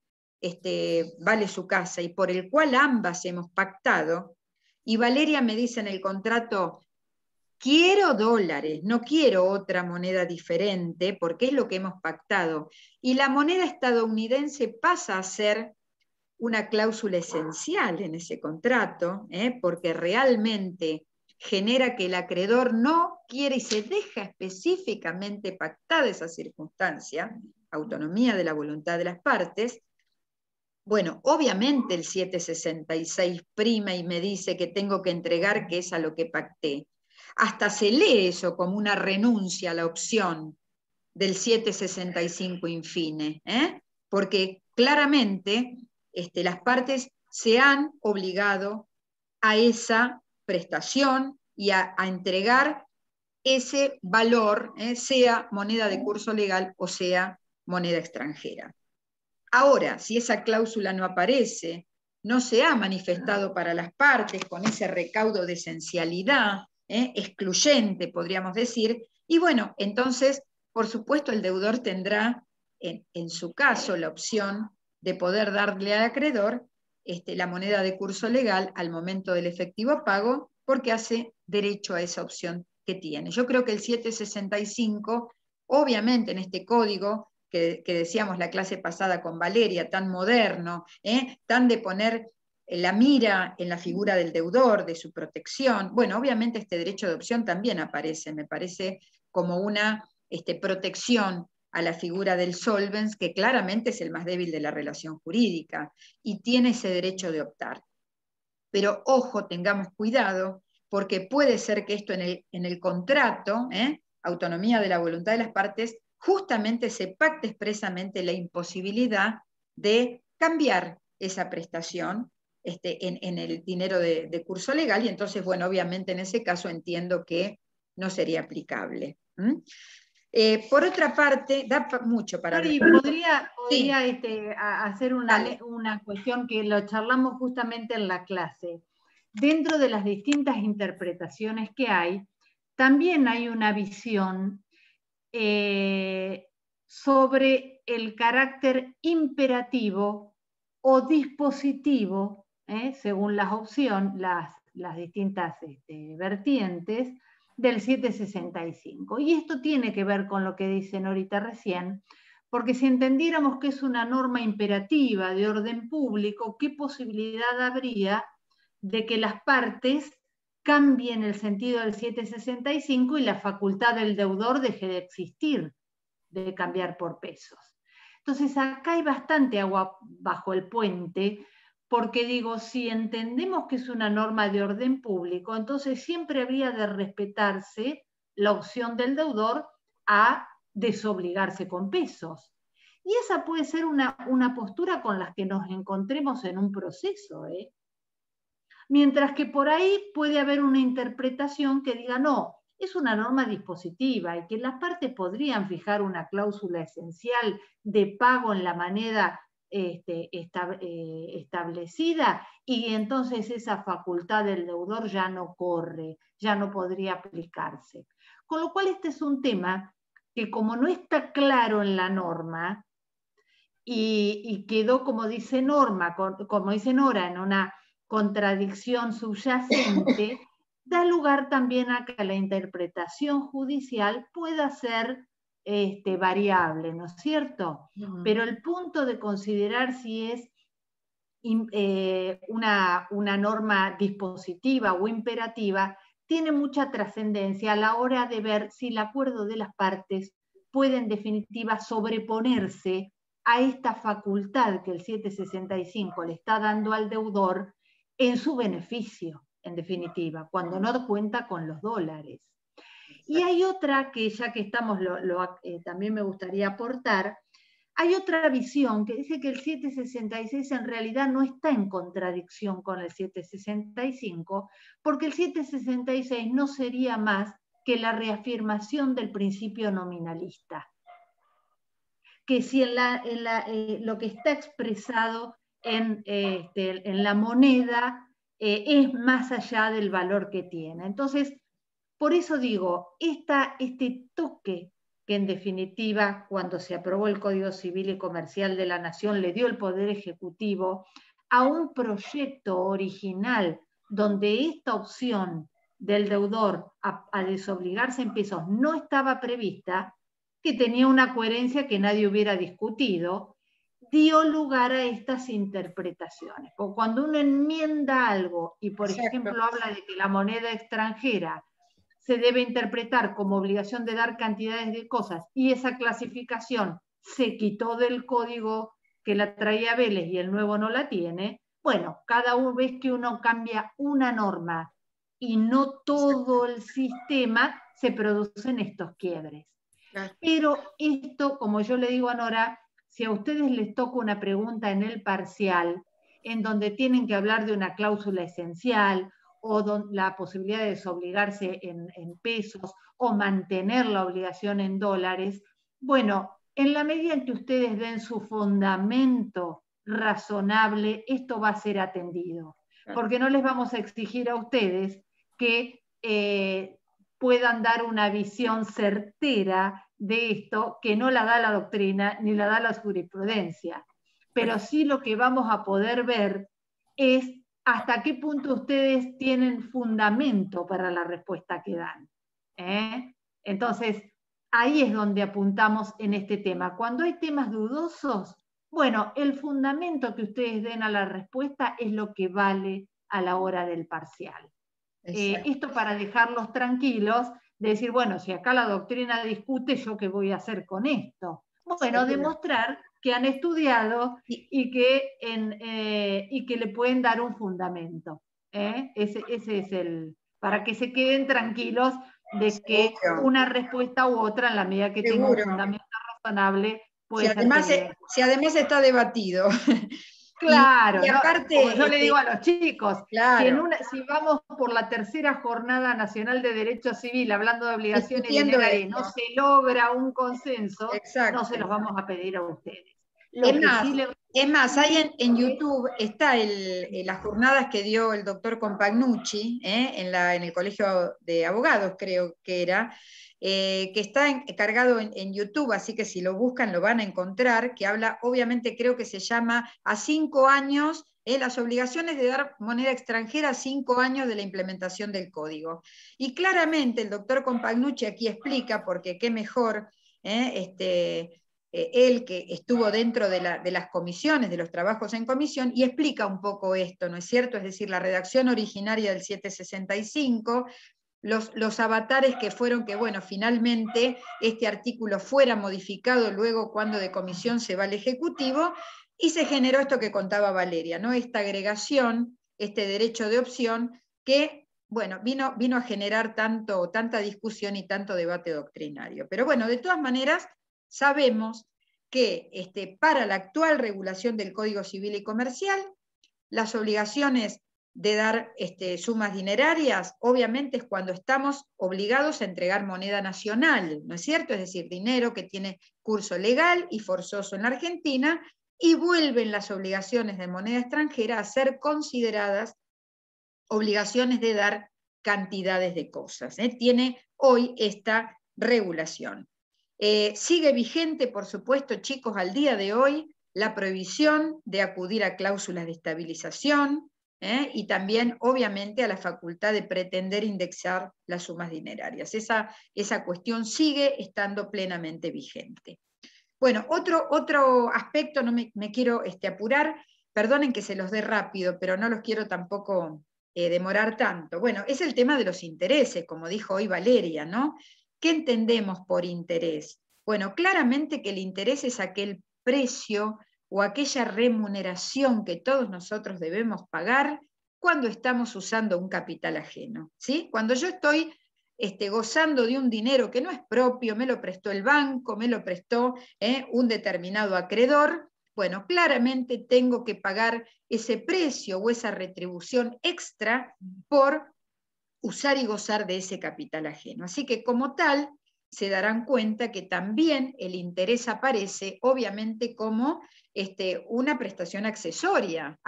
vale su casa y por el cual ambas hemos pactado, y Valeria me dice en el contrato, quiero dólares, no quiero otra moneda diferente, porque es lo que hemos pactado, y la moneda estadounidense pasa a ser una cláusula esencial en ese contrato, porque realmente genera que el acreedor no quiere y se deja específicamente pactada esa circunstancia, autonomía de la voluntad de las partes. Bueno, obviamente el 766 prima y me dice que tengo que entregar que es a lo que pacté. Hasta se lee eso como una renuncia a la opción del 765 infine, porque claramente las partes se han obligado a esa prestación y a entregar ese valor, sea moneda de curso legal o sea moneda extranjera. Ahora, si esa cláusula no aparece, no se ha manifestado para las partes con ese recaudo de esencialidad, excluyente, podríamos decir, y bueno, entonces, por supuesto, el deudor tendrá, en su caso, la opción de poder darle al acreedor la moneda de curso legal al momento del efectivo pago, porque hace derecho a esa opción que tiene. Yo creo que el 765, obviamente en este código, que decíamos la clase pasada con Valeria, tan moderno, tan de poner la mira en la figura del deudor, de su protección. Bueno, obviamente este derecho de opción también aparece, me parece como una protección a la figura del solvens, que claramente es el más débil de la relación jurídica, y tiene ese derecho de optar. Pero ojo, tengamos cuidado, porque puede ser que esto en el contrato, autonomía de la voluntad de las partes, justamente se pacte expresamente la imposibilidad de cambiar esa prestación en el dinero de curso legal, y entonces, bueno, obviamente en ese caso entiendo que no sería aplicable. Por otra parte, da mucho para Flori, hablar. podría Sí, hacer una cuestión que lo charlamos justamente en la clase. Dentro de las distintas interpretaciones que hay, también hay una visión sobre el carácter imperativo o dispositivo, según las opciones, las distintas vertientes del 765. Y esto tiene que ver con lo que dicen ahorita recién, porque si entendiéramos que es una norma imperativa de orden público, ¿qué posibilidad habría de que las partes cambien el sentido del 765 y la facultad del deudor deje de existir, de cambiar por pesos? Entonces acá hay bastante agua bajo el puente, porque digo, si entendemos que es una norma de orden público, entonces siempre habría de respetarse la opción del deudor a desobligarse con pesos. Y esa puede ser una postura con la que nos encontremos en un proceso, Mientras que por ahí puede haber una interpretación que diga, no, es una norma dispositiva y que las partes podrían fijar una cláusula esencial de pago en la moneda establecida, y entonces esa facultad del deudor ya no corre, ya no podría aplicarse. Con lo cual este es un tema que, como no está claro en la norma y quedó, como dice Norma, como dice Nora, en una contradicción subyacente, da lugar también a que la interpretación judicial pueda ser variable, ¿no es cierto? Pero el punto de considerar si es una norma dispositiva o imperativa tiene mucha trascendencia a la hora de ver si el acuerdo de las partes puede en definitiva sobreponerse a esta facultad que el 765 le está dando al deudor en su beneficio, en definitiva, cuando no cuenta con los dólares. Y hay otra que, ya que estamos, también me gustaría aportar. Hay otra visión que dice que el 766 en realidad no está en contradicción con el 765, porque el 766 no sería más que la reafirmación del principio nominalista. Que si lo que está expresado en la moneda es más allá del valor que tiene. Entonces, por eso digo, este toque que en definitiva, cuando se aprobó el Código Civil y Comercial de la Nación, le dio el Poder Ejecutivo a un proyecto original donde esta opción del deudor a desobligarse en pesos no estaba prevista, que tenía una coherencia que nadie hubiera discutido, dio lugar a estas interpretaciones. O cuando uno enmienda algo y, por ejemplo, habla de que la moneda extranjera se debe interpretar como obligación de dar cantidades de cosas y esa clasificación se quitó del código que la traía Vélez y el nuevo no la tiene, bueno, cada vez que uno cambia una norma y no todo el sistema, se producen estos quiebres. Pero esto, como yo le digo a Nora, si a ustedes les toca una pregunta en el parcial, en donde tienen que hablar de una cláusula esencial, o la posibilidad de desobligarse en pesos, o mantener la obligación en dólares, bueno, en la medida en que ustedes den su fundamento razonable, esto va a ser atendido. Porque no les vamos a exigir a ustedes que puedan dar una visión certera de esto, que no la da la doctrina ni la da la jurisprudencia. Pero sí lo que vamos a poder ver es hasta qué punto ustedes tienen fundamento para la respuesta que dan. Entonces, ahí es donde apuntamos en este tema. Cuando hay temas dudosos, bueno, el fundamento que ustedes den a la respuesta es lo que vale a la hora del parcial. Esto para dejarlos tranquilos, de decir, bueno, si acá la doctrina discute, ¿yo qué voy a hacer con esto? Bueno, demostrar que han estudiado y que le pueden dar un fundamento. Ese es el, para que se queden tranquilos de que una respuesta u otra, en la medida que tenga un fundamento razonable, puede ser tenida. Si además está debatido. Claro, y aparte, como yo le digo a los chicos, claro, si vamos por la tercera jornada nacional de Derecho Civil, hablando de obligaciones dinerarias, no se logra un consenso, no se los vamos a pedir a ustedes. Es más, ahí en YouTube está las jornadas que dio el doctor Compagnucci en el Colegio de Abogados, creo que era, que está cargado en YouTube, así que si lo buscan lo van a encontrar, que habla, obviamente creo que se llama A 5 años, las obligaciones de dar moneda extranjera a 5 años de la implementación del código. Y claramente el doctor Compagnucci aquí explica, porque qué mejor, él que estuvo dentro de las comisiones, de los trabajos en comisión, y explica un poco esto, ¿no es cierto? Es decir, la redacción originaria del 765, los avatares que fueron que, bueno, finalmente este artículo fuera modificado luego cuando de comisión se va al Ejecutivo, y se generó esto que contaba Valeria, ¿no? Esta agregación, este derecho de opción, que, bueno, vino a generar tanta discusión y tanto debate doctrinario. Pero bueno, de todas maneras, sabemos que para la actual regulación del Código Civil y Comercial, las obligaciones de dar sumas dinerarias, obviamente es cuando estamos obligados a entregar moneda nacional, ¿no es cierto? Es decir, dinero que tiene curso legal y forzoso en la Argentina, y vuelven las obligaciones de moneda extranjera a ser consideradas obligaciones de dar cantidades de cosas. Tiene hoy esta regulación. Sigue vigente, por supuesto, chicos, al día de hoy, la prohibición de acudir a cláusulas de estabilización y también, obviamente, a la facultad de pretender indexar las sumas dinerarias. Esa cuestión sigue estando plenamente vigente. Bueno, otro aspecto, no me quiero apurar, perdonen que se los dé rápido, pero no los quiero tampoco demorar tanto. Bueno, es el tema de los intereses, como dijo hoy Valeria, ¿no? ¿Qué entendemos por interés? Bueno, claramente que el interés es aquel precio o aquella remuneración que todos nosotros debemos pagar cuando estamos usando un capital ajeno, ¿sí? Cuando yo estoy gozando de un dinero que no es propio, me lo prestó el banco, me lo prestó un determinado acreedor, bueno, claramente tengo que pagar ese precio o esa retribución extra por usar y gozar de ese capital ajeno. Así que como tal, se darán cuenta que también el interés aparece, obviamente, como una prestación accesoria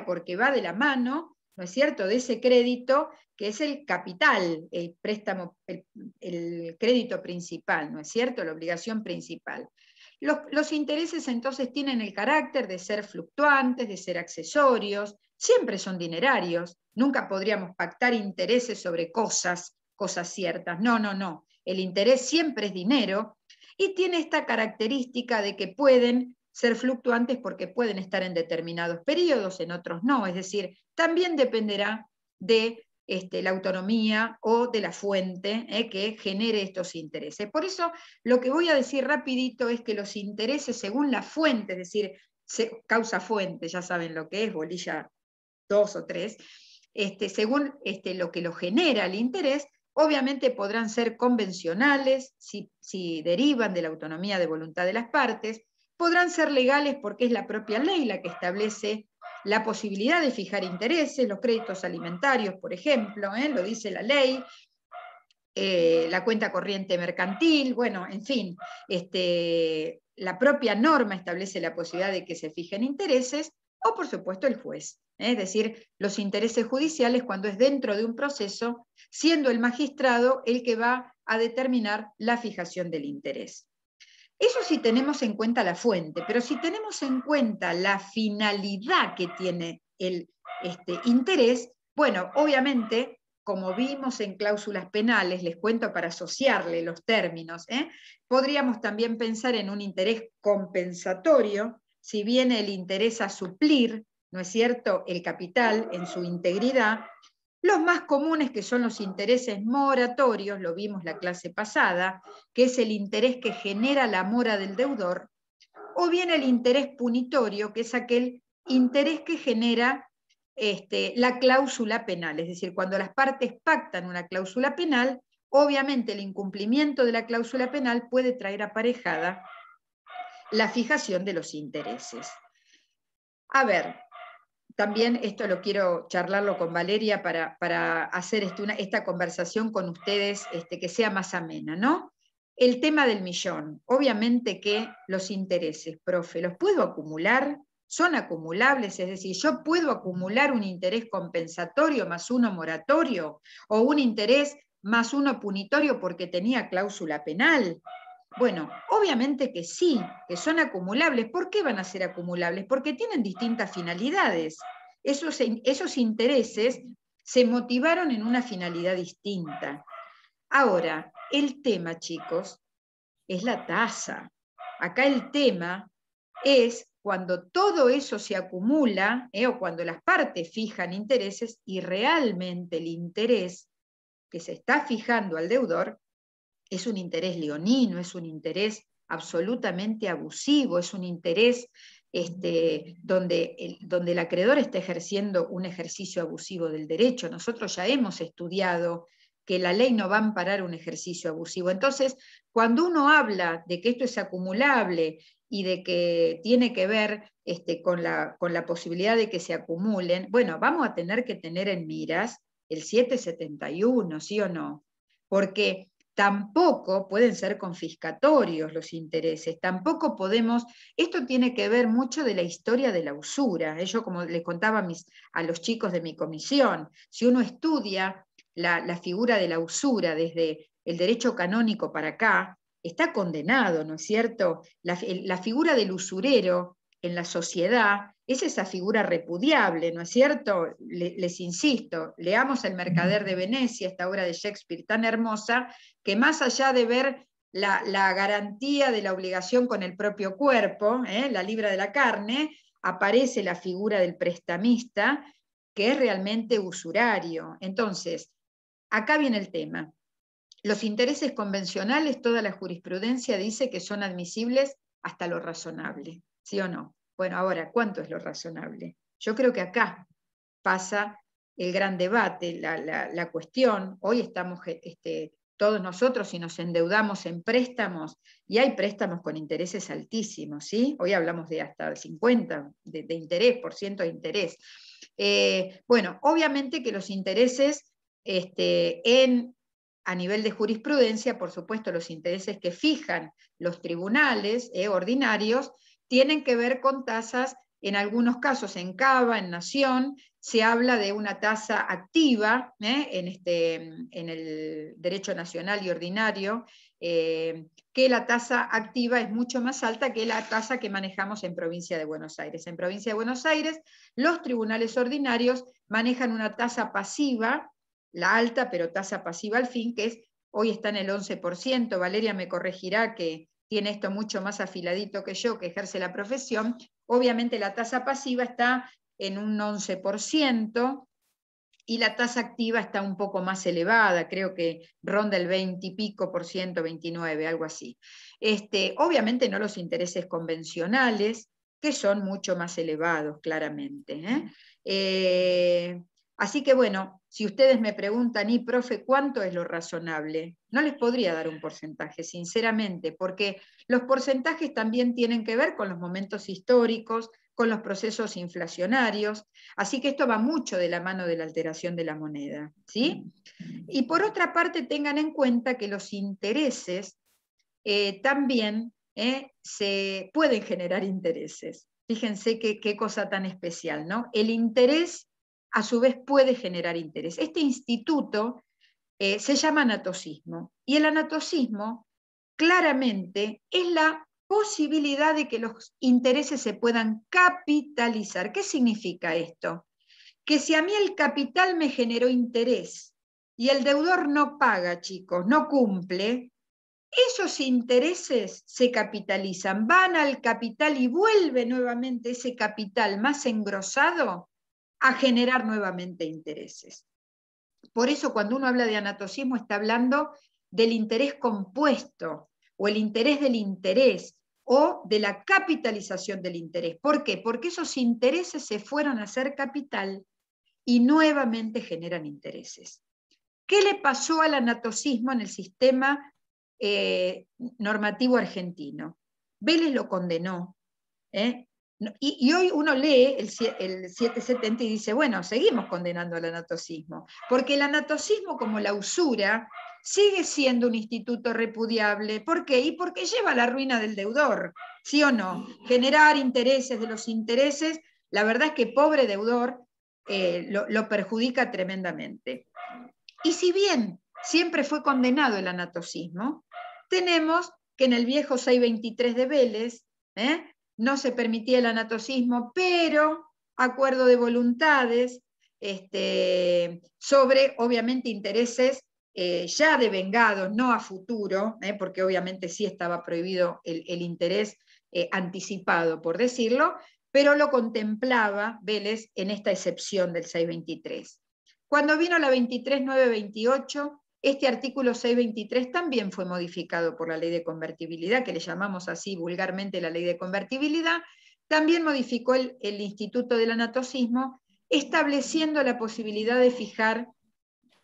porque va de la mano, ¿no es cierto?, de ese crédito que es el capital, el préstamo, el crédito principal, ¿no es cierto?, la obligación principal. Los intereses entonces tienen el carácter de ser fluctuantes, de ser accesorios, siempre son dinerarios, nunca podríamos pactar intereses sobre cosas ciertas, no, el interés siempre es dinero y tiene esta característica de que pueden ser fluctuantes porque pueden estar en determinados periodos, en otros no. Es decir, también dependerá de la autonomía o de la fuente que genere estos intereses. Por eso lo que voy a decir rapidito es que los intereses según la fuente, es decir, causa-fuente, ya saben lo que es, bolilla 2 o 3, según lo que lo genera el interés, obviamente podrán ser convencionales, si derivan de la autonomía de voluntad de las partes, podrán ser legales porque es la propia ley la que establece la posibilidad de fijar intereses, los créditos alimentarios, por ejemplo, lo dice la ley, la cuenta corriente mercantil, bueno, en fin, la propia norma establece la posibilidad de que se fijen intereses, o por supuesto el juez, es decir, los intereses judiciales cuando es dentro de un proceso, siendo el magistrado el que va a determinar la fijación del interés. Eso sí tenemos en cuenta la fuente, pero si tenemos en cuenta la finalidad que tiene el interés, bueno, obviamente, como vimos en cláusulas penales, les cuento para asociarle los términos, podríamos también pensar en un interés compensatorio, si viene el interés a suplir, ¿no es cierto?, el capital en su integridad. Los más comunes, que son los intereses moratorios, lo vimos la clase pasada, que es el interés que genera la mora del deudor, o bien el interés punitorio, que es aquel interés que genera la cláusula penal, es decir, cuando las partes pactan una cláusula penal, obviamente el incumplimiento de la cláusula penal puede traer aparejada la fijación de los intereses. A ver, también esto lo quiero charlarlo con Valeria para hacer esta conversación con ustedes que sea más amena, ¿no? El tema del millón. Obviamente que los intereses, profe, ¿los puedo acumular? ¿Son acumulables? Es decir, ¿yo puedo acumular un interés compensatorio más uno moratorio? ¿O un interés más uno punitorio porque tenía cláusula penal? Bueno, obviamente que sí, que son acumulables. ¿Por qué van a ser acumulables? Porque tienen distintas finalidades. Esos intereses se motivaron en una finalidad distinta. Ahora, el tema, chicos, es la tasa. Acá el tema es cuando todo eso se acumula, o cuando las partes fijan intereses y realmente el interés que se está fijando al deudor es un interés leonino, es un interés absolutamente abusivo, es un interés donde el acreedor está ejerciendo un ejercicio abusivo del derecho. Nosotros ya hemos estudiado que la ley no va a amparar un ejercicio abusivo. Entonces, cuando uno habla de que esto es acumulable y de que tiene que ver con la posibilidad de que se acumulen, bueno, vamos a tener que tener en miras el 771, ¿sí o no? Porque tampoco pueden ser confiscatorios los intereses, tampoco podemos, esto tiene que ver mucho de la historia de la usura. Yo, como les contaba a los chicos de mi comisión, si uno estudia la figura de la usura desde el derecho canónico para acá, está condenado, ¿no es cierto? La figura del usurero en la sociedad es esa figura repudiable, ¿no es cierto? Les insisto, leamos El Mercader de Venecia, esta obra de Shakespeare tan hermosa, que más allá de ver la garantía de la obligación con el propio cuerpo, la libra de la carne, aparece la figura del prestamista, que es realmente usurario. Entonces, acá viene el tema. Los intereses convencionales, toda la jurisprudencia dice que son admisibles hasta lo razonable, ¿sí o no? Bueno, ahora, ¿cuánto es lo razonable? Yo creo que acá pasa el gran debate, la cuestión. Hoy estamos todos nosotros, si nos endeudamos en préstamos, y hay préstamos con intereses altísimos, ¿sí? Hoy hablamos de hasta 50% de interés, por ciento de interés. Bueno, obviamente que los intereses a nivel de jurisprudencia, por supuesto, los intereses que fijan los tribunales ordinarios tienen que ver con tasas, en algunos casos en Cava, en Nación, se habla de una tasa activa en el derecho nacional y ordinario, que la tasa activa es mucho más alta que la tasa que manejamos en Provincia de Buenos Aires. En Provincia de Buenos Aires, los tribunales ordinarios manejan una tasa pasiva, la alta, pero tasa pasiva al fin, que hoy está en el 11%, Valeria me corregirá que tiene esto mucho más afiladito que yo, que ejerce la profesión, obviamente la tasa pasiva está en un 11%, y la tasa activa está un poco más elevada, creo que ronda el 20 y pico por ciento, 29, algo así. Obviamente no los intereses convencionales, que son mucho más elevados, claramente. Así que bueno, si ustedes me preguntan, y profe, ¿cuánto es lo razonable? No les podría dar un porcentaje, sinceramente, porque los porcentajes también tienen que ver con los momentos históricos, con los procesos inflacionarios, así que esto va mucho de la mano de la alteración de la moneda, ¿sí? Y por otra parte, tengan en cuenta que los intereses también se pueden generar intereses. Fíjense qué cosa tan especial, ¿no? El interés, a su vez, puede generar interés. Este instituto se llama anatocismo, y el anatocismo claramente es la posibilidad de que los intereses se puedan capitalizar. ¿Qué significa esto? Que si a mí el capital me generó interés y el deudor no paga, chicos, no cumple, esos intereses se capitalizan, van al capital y vuelve nuevamente ese capital más engrosado a generar nuevamente intereses. Por eso cuando uno habla de anatocismo está hablando del interés compuesto, o el interés del interés, o de la capitalización del interés. ¿Por qué? Porque esos intereses se fueron a hacer capital y nuevamente generan intereses. ¿Qué le pasó al anatocismo en el sistema normativo argentino? Vélez lo condenó. Y hoy uno lee el 770 y dice, bueno, seguimos condenando al anatocismo, porque el anatocismo, como la usura, sigue siendo un instituto repudiable. ¿Por qué? Y porque lleva a la ruina del deudor, ¿sí o no? Generar intereses de los intereses, la verdad es que pobre deudor lo perjudica tremendamente. Y si bien siempre fue condenado el anatocismo, tenemos que en el viejo 623 de Vélez no se permitía el anatocismo, pero acuerdo de voluntades sobre, obviamente, intereses ya devengados, no a futuro, porque obviamente sí estaba prohibido el interés anticipado, por decirlo, pero lo contemplaba Vélez en esta excepción del 623. Cuando vino la 23.928, este artículo 623 también fue modificado por la ley de convertibilidad, que le llamamos así vulgarmente la ley de convertibilidad. También modificó el Instituto del Anatocismo, estableciendo la posibilidad de fijar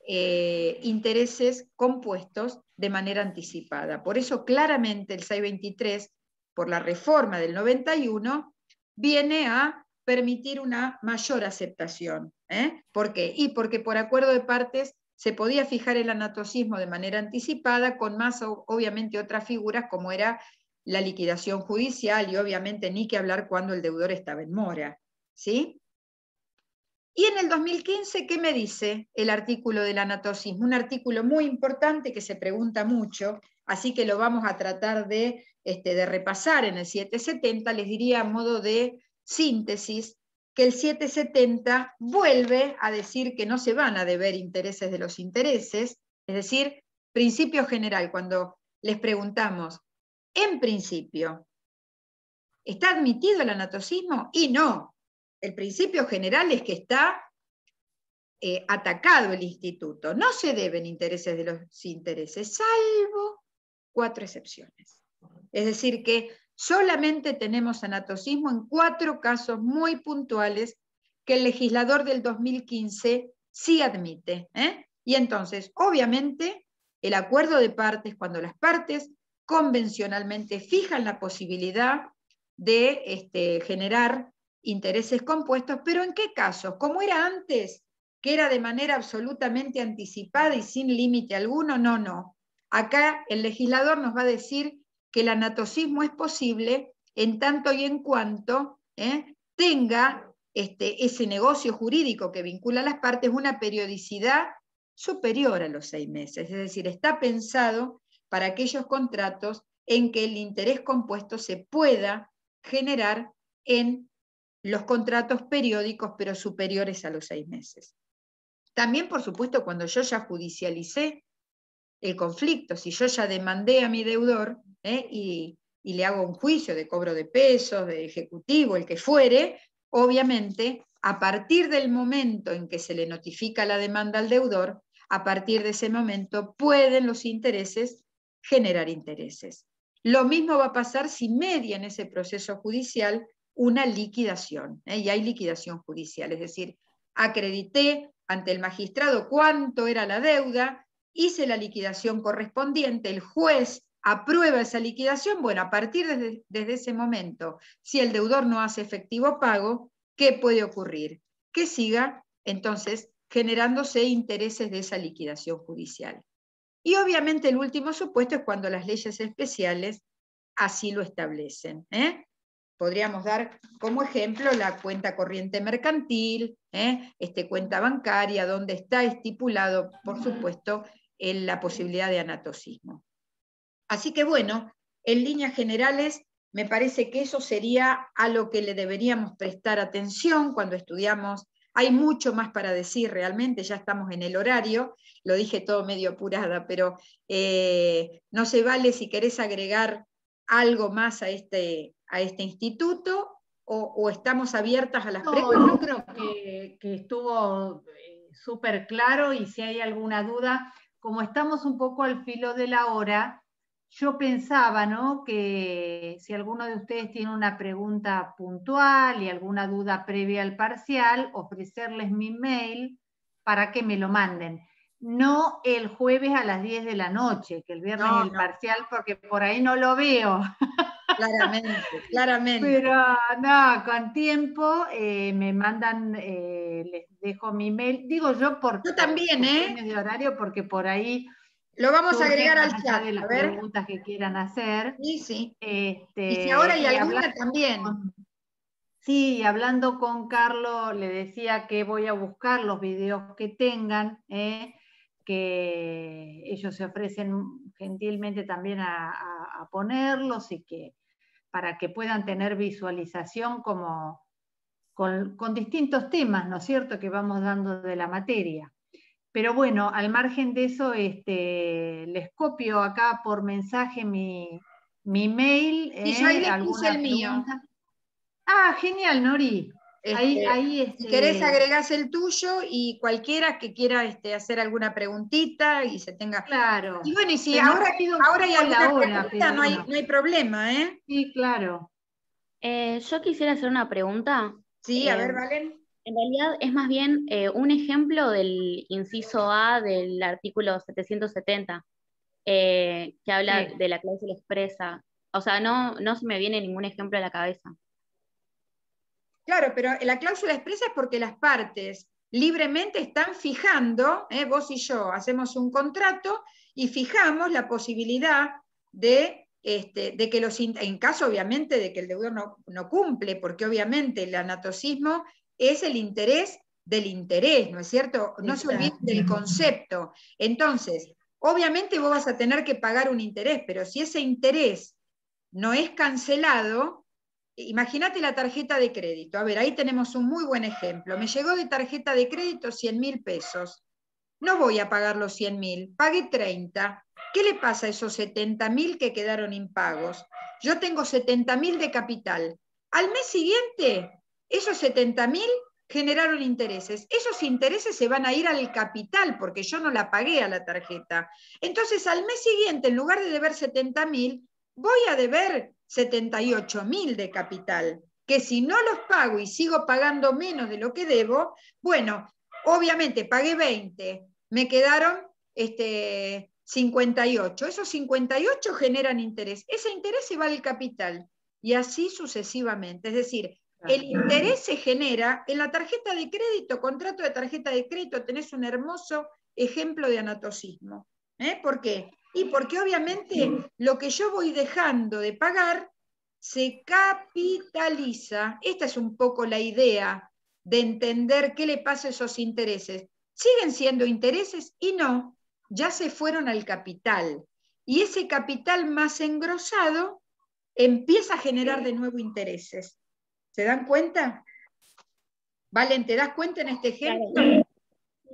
intereses compuestos de manera anticipada. Por eso claramente el 623, por la reforma del 91, viene a permitir una mayor aceptación. ¿Por qué? Y porque por acuerdo de partes se podía fijar el anatocismo de manera anticipada, con más obviamente otras figuras como era la liquidación judicial, y obviamente ni que hablar cuando el deudor estaba en mora. ¿Sí? Y en el 2015, ¿qué me dice el artículo del anatocismo? Un artículo muy importante que se pregunta mucho, así que lo vamos a tratar de repasar en el 770. Les diría a modo de síntesis que el 770 vuelve a decir que no se van a deber intereses de los intereses, es decir, principio general, cuando les preguntamos, en principio, ¿está admitido el anatocismo? Y no. El principio general es que está atacado el instituto. No se deben intereses de los intereses, salvo 4 excepciones. Es decir, que solamente tenemos anatocismo en 4 casos muy puntuales que el legislador del 2015 sí admite. Y entonces, obviamente, el acuerdo de partes, cuando las partes convencionalmente fijan la posibilidad de generar intereses compuestos, pero ¿en qué casos? Como era antes, que era de manera absolutamente anticipada y sin límite alguno, no. Acá el legislador nos va a decir que el anatocismo es posible en tanto y en cuanto tenga ese negocio jurídico que vincula a las partes una periodicidad superior a los 6 meses. Es decir, está pensado para aquellos contratos en que el interés compuesto se pueda generar en los contratos periódicos, pero superiores a los 6 meses. También, por supuesto, cuando yo ya judicialicé el conflicto. Si yo ya demandé a mi deudor y le hago un juicio de cobro de pesos, de ejecutivo, el que fuere, obviamente, a partir del momento en que se le notifica la demanda al deudor, a partir de ese momento pueden los intereses generar intereses. Lo mismo va a pasar si media en ese proceso judicial una liquidación, y hay liquidación judicial, es decir, acredité ante el magistrado cuánto era la deuda, hice la liquidación correspondiente, el juez aprueba esa liquidación, bueno, a partir desde ese momento, si el deudor no hace efectivo pago, ¿qué puede ocurrir? Que siga, entonces, generándose intereses de esa liquidación judicial. Y obviamente el último supuesto es cuando las leyes especiales así lo establecen. Podríamos dar como ejemplo la cuenta corriente mercantil, cuenta bancaria, donde está estipulado, por supuesto, la posibilidad de anatocismo. Así que bueno, en líneas generales, me parece que eso sería a lo que le deberíamos prestar atención cuando estudiamos. Hay mucho más para decir realmente, ya estamos en el horario, lo dije todo medio apurada, pero no se vale si querés agregar algo más a este instituto o estamos abiertas a las preguntas. No, yo creo que estuvo súper claro y si hay alguna duda, como estamos un poco al filo de la hora, yo pensaba, ¿no?, que si alguno de ustedes tiene una pregunta puntual y alguna duda previa al parcial, ofrecerles mi mail para que me lo manden. No el jueves a las 10 de la noche, que el viernes es el parcial, porque por ahí no lo veo. Claramente, claramente. Pero no, con tiempo me mandan, les dejo mi mail. Digo yo por también, cuestiones de horario, porque por ahí lo vamos a agregar al chat. De las preguntas que quieran hacer. Sí, sí. Y si ahora hay alguna también. Sí, hablando con Carlos, le decía que voy a buscar los videos que tengan, que ellos se ofrecen gentilmente también a ponerlos y que para que puedan tener visualización como con distintos temas, ¿no es cierto?, que vamos dando de la materia. Pero bueno, al margen de eso, les copio acá por mensaje mi mail. Y yo ahí les puse el mío. Ah, genial, Nori. Si querés agregás el tuyo y cualquiera que quiera hacer alguna preguntita y se tenga... Claro. Y bueno, y si ahora hay alguna pregunta, no hay problema, ¿eh? Sí, claro. Yo quisiera hacer una pregunta. Sí, a ver, Valen. En realidad es más bien un ejemplo del inciso A del artículo 770, que habla de la cláusula expresa. O sea, no se me viene ningún ejemplo a la cabeza. Claro, pero la cláusula expresa es porque las partes libremente están fijando, vos y yo hacemos un contrato y fijamos la posibilidad de que en caso obviamente de que el deudor no cumple, porque obviamente el anatocismo es el interés del interés, ¿no es cierto? No se olviden del concepto. Entonces, obviamente vos vas a tener que pagar un interés, pero si ese interés no es cancelado, imagínate la tarjeta de crédito. A ver, ahí tenemos un muy buen ejemplo. Me llegó de tarjeta de crédito 100.000 pesos. No voy a pagar los 100.000, pagué 30. ¿Qué le pasa a esos 70.000 que quedaron impagos? Yo tengo 70.000 de capital. Al mes siguiente, esos 70.000 generaron intereses. Esos intereses se van a ir al capital porque yo no la pagué a la tarjeta. Entonces, al mes siguiente, en lugar de deber 70.000, voy a deber 78.000 de capital, que si no los pago y sigo pagando menos de lo que debo, bueno, obviamente pagué 20, me quedaron 58. Esos 58 generan interés. Ese interés se va al capital y así sucesivamente. Es decir, el interés se genera en la tarjeta de crédito, contrato de tarjeta de crédito, tenés un hermoso ejemplo de anatocismo. ¿Por qué? Y porque obviamente lo que yo voy dejando de pagar se capitaliza. Esta es un poco la idea de entender qué le pasa a esos intereses. Siguen siendo intereses y no, ya se fueron al capital. Y ese capital más engrosado empieza a generar de nuevo intereses. ¿Se dan cuenta? Valen, ¿te das cuenta en este ejemplo? Claro.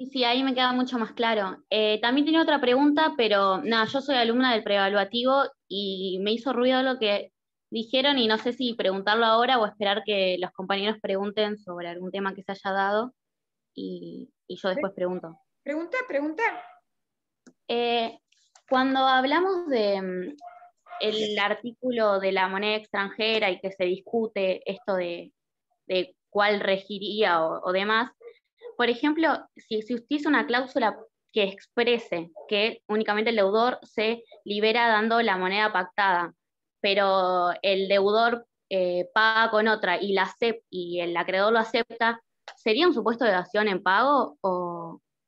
Sí, ahí me queda mucho más claro. También tenía otra pregunta, pero nada, yo soy alumna del preevaluativo y me hizo ruido lo que dijeron y no sé si preguntarlo ahora o esperar que los compañeros pregunten sobre algún tema que se haya dado y yo después pregunto. Pregunta. Cuando hablamos de el artículo de la moneda extranjera y que se discute esto de cuál regiría o demás, por ejemplo, si se utiliza una cláusula que exprese que únicamente el deudor se libera dando la moneda pactada, pero el deudor paga con otra y el acreedor lo acepta, ¿sería un supuesto de dación en pago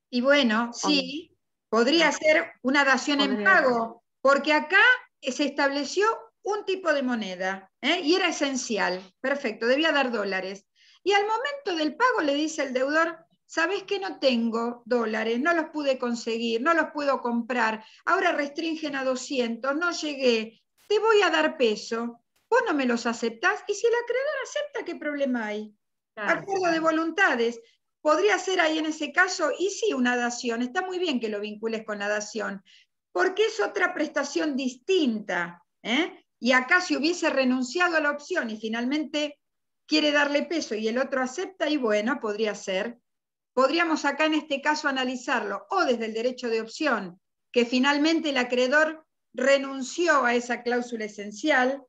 Y bueno, o no? sí, podría ser una dación en pago, porque acá se estableció un tipo de moneda, y era esencial, perfecto, debía dar dólares. Y al momento del pago le dice el deudor, ¿sabés que no tengo dólares? No los pude conseguir, no los puedo comprar, ahora restringen a 200, no llegué, te voy a dar peso, vos no me los aceptás, y si el acreedor acepta, ¿qué problema hay? Claro. Acuerdo de voluntades. Podría ser ahí en ese caso, y sí, una dación. Está muy bien que lo vincules con la dación, porque es otra prestación distinta. Y acá si hubiese renunciado a la opción y finalmente quiere darle peso y el otro acepta, y bueno, podría ser. Podríamos acá en este caso analizarlo o desde el derecho de opción, que finalmente el acreedor renunció a esa cláusula esencial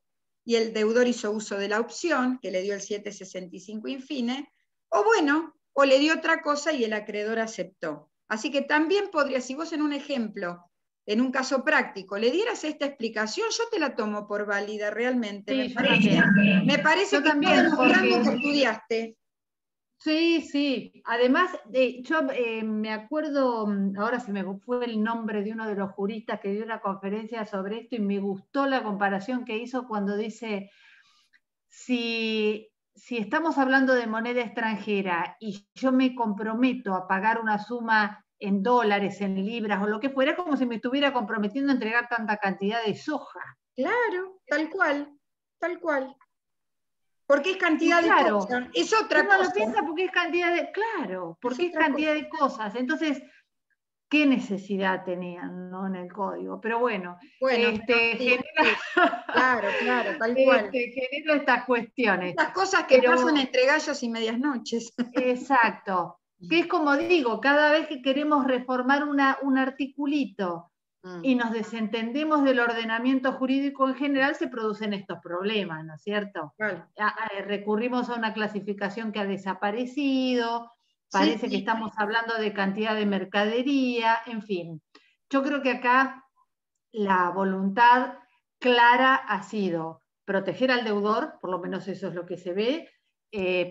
y el deudor hizo uso de la opción, que le dio el 765 infine, o bueno, o le dio otra cosa y el acreedor aceptó. Así que también podría, si vos en un ejemplo, en un caso práctico, le dieras esta explicación, yo te la tomo por válida realmente. Sí, me parece que también, estás demostrando que estudiaste. Sí, sí. Además, yo me acuerdo, ahora se me fue el nombre de uno de los juristas que dio una conferencia sobre esto y me gustó la comparación que hizo cuando dice, si estamos hablando de moneda extranjera y yo me comprometo a pagar una suma en dólares, en libras o lo que fuera, como si me estuviera comprometiendo a entregar tanta cantidad de soja. Claro, tal cual. Porque es cantidad de cosas, es otra uno cosa. Uno lo piensa porque es cantidad de, claro, porque es cantidad de cosas. Entonces, ¿qué necesidad tenían, ¿no? En el código? Pero bueno, claro, tal cual. Genera estas cuestiones. Estas cosas que pasan entre gallos y medias noches. Exacto. Que es como digo, cada vez que queremos reformar un articulito y nos desentendemos del ordenamiento jurídico en general, se producen estos problemas, ¿no es cierto? Vale. Recurrimos a una clasificación que ha desaparecido, parece que estamos hablando de cantidad de mercadería, en fin. Yo creo que acá la voluntad clara ha sido proteger al deudor, por lo menos eso es lo que se ve,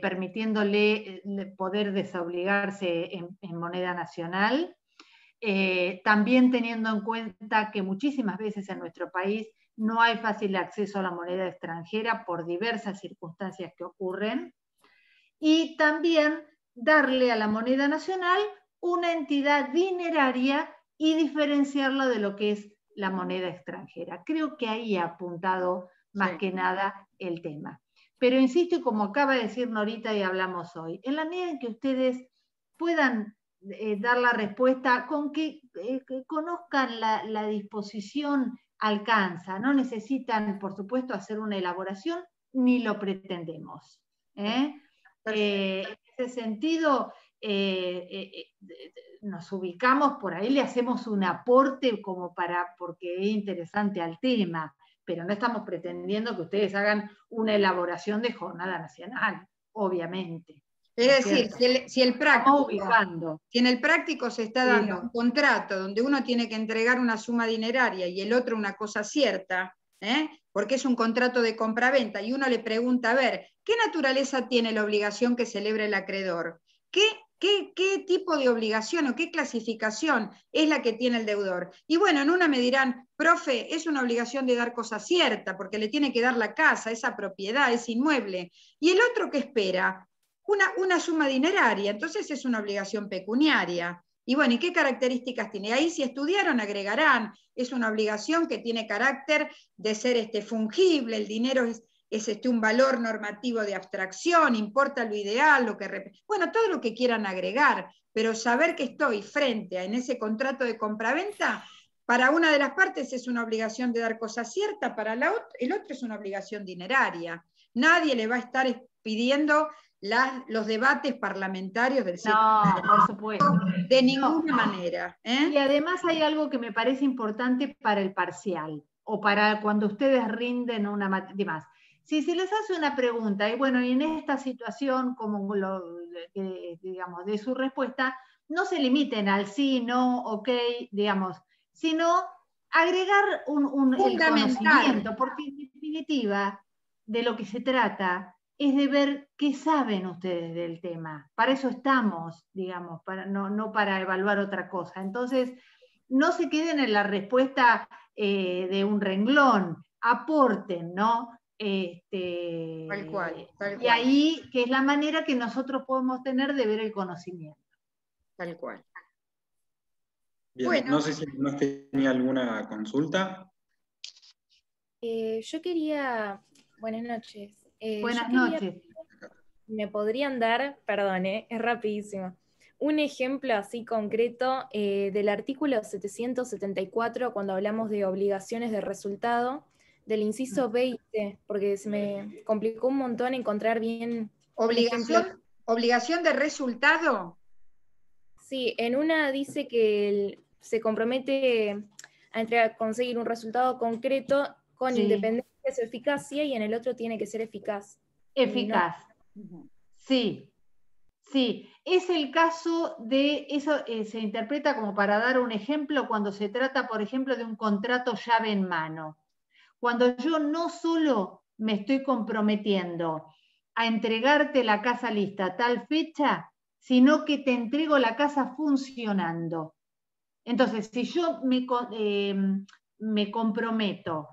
permitiéndole poder desobligarse en moneda nacional, también teniendo en cuenta que muchísimas veces en nuestro país no hay fácil acceso a la moneda extranjera por diversas circunstancias que ocurren, y también darle a la moneda nacional una entidad dineraria y diferenciarla de lo que es la moneda extranjera. Creo que ahí ha apuntado más que nada el tema. Pero insisto, como acaba de decir Norita y hablamos hoy, en la medida en que ustedes puedan dar la respuesta, con que conozcan la disposición, alcanza. No necesitan, por supuesto, hacer una elaboración, ni lo pretendemos. En ese sentido, nos ubicamos por ahí, le hacemos un aporte como porque es interesante al tema, pero no estamos pretendiendo que ustedes hagan una elaboración de jornada nacional, obviamente. Es decir, si en el práctico se está dando un contrato donde uno tiene que entregar una suma dineraria y el otro una cosa cierta, porque es un contrato de compraventa, y uno le pregunta, a ver, ¿qué naturaleza tiene la obligación que celebra el acreedor? ¿Qué tipo de obligación o qué clasificación es la que tiene el deudor? Y bueno, en una me dirán, profe, es una obligación de dar cosa cierta, porque le tiene que dar la casa, esa propiedad, ese inmueble. Y el otro, ¿qué espera? Una suma dineraria, entonces es una obligación pecuniaria. Y bueno, ¿y qué características tiene? Ahí si estudiaron agregarán, es una obligación que tiene carácter de ser fungible, el dinero es un valor normativo de abstracción, importa lo ideal, bueno, todo lo que quieran agregar, pero saber que estoy frente a en ese contrato de compraventa, para una de las partes es una obligación de dar cosa cierta, para el otro es una obligación dineraria. Nadie le va a estar pidiendo los debates parlamentarios del 7. No, por supuesto. De ninguna manera. Y además hay algo que me parece importante para el parcial, o para cuando ustedes rinden una materia. Si se les hace una pregunta, y bueno, y en esta situación, como digamos, de su respuesta, no se limiten al sí, no, ok, digamos, sino agregar el conocimiento, porque en definitiva, de lo que se trata es de ver qué saben ustedes del tema. Para eso estamos, digamos, no para evaluar otra cosa. Entonces, no se queden en la respuesta de un renglón, aporten, ¿no? Tal cual. Y ahí, que es la manera que nosotros podemos tener de ver el conocimiento. Tal cual. Bien, bueno. No sé si no tenía alguna consulta. Yo quería... Buenas noches. Buenas noches. ¿Me podrían dar, perdón, es rapidísimo, un ejemplo así concreto del artículo 774 cuando hablamos de obligaciones de resultado, del inciso 20, porque se me complicó un montón encontrar bien... ¿Obligación de resultado? Sí, en una dice que se compromete a conseguir un resultado concreto con independencia de su eficacia, y en el otro tiene que ser eficaz. Eficaz. No. Sí. Sí, es el caso de, eso se interpreta como para dar un ejemplo cuando se trata, por ejemplo, de un contrato llave en mano. Cuando yo no solo me estoy comprometiendo a entregarte la casa lista a tal fecha, sino que te entrego la casa funcionando. Entonces, si yo me comprometo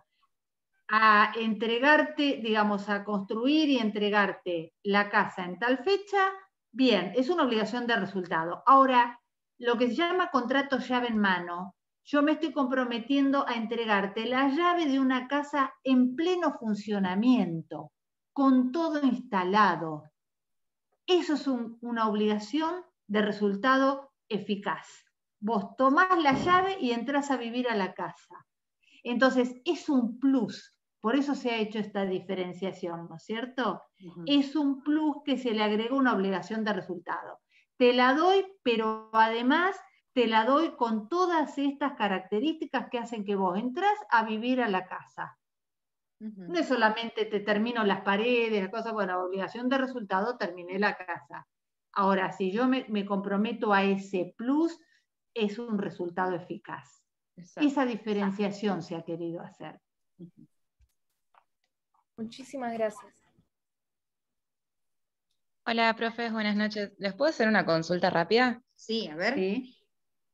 a entregarte, digamos, a construir y entregarte la casa en tal fecha, bien, es una obligación de resultado. Ahora, lo que se llama contrato llave en mano, yo me estoy comprometiendo a entregarte la llave de una casa en pleno funcionamiento, con todo instalado. Eso es una obligación de resultado eficaz. Vos tomás la llave y entrás a vivir a la casa. Entonces, es un plus. Por eso se ha hecho esta diferenciación, ¿no es cierto? Es un plus que se le agrega una obligación de resultado. Te la doy, pero además te la doy con todas estas características que hacen que vos entrás a vivir a la casa. No es solamente te termino las paredes, las cosas, bueno, obligación de resultado, terminé la casa. Ahora, si yo me comprometo a ese plus, es un resultado eficaz. Exacto. Esa diferenciación se ha querido hacer. Muchísimas gracias. Hola, profes, buenas noches. ¿Les puedo hacer una consulta rápida? Sí, a ver. ¿Sí?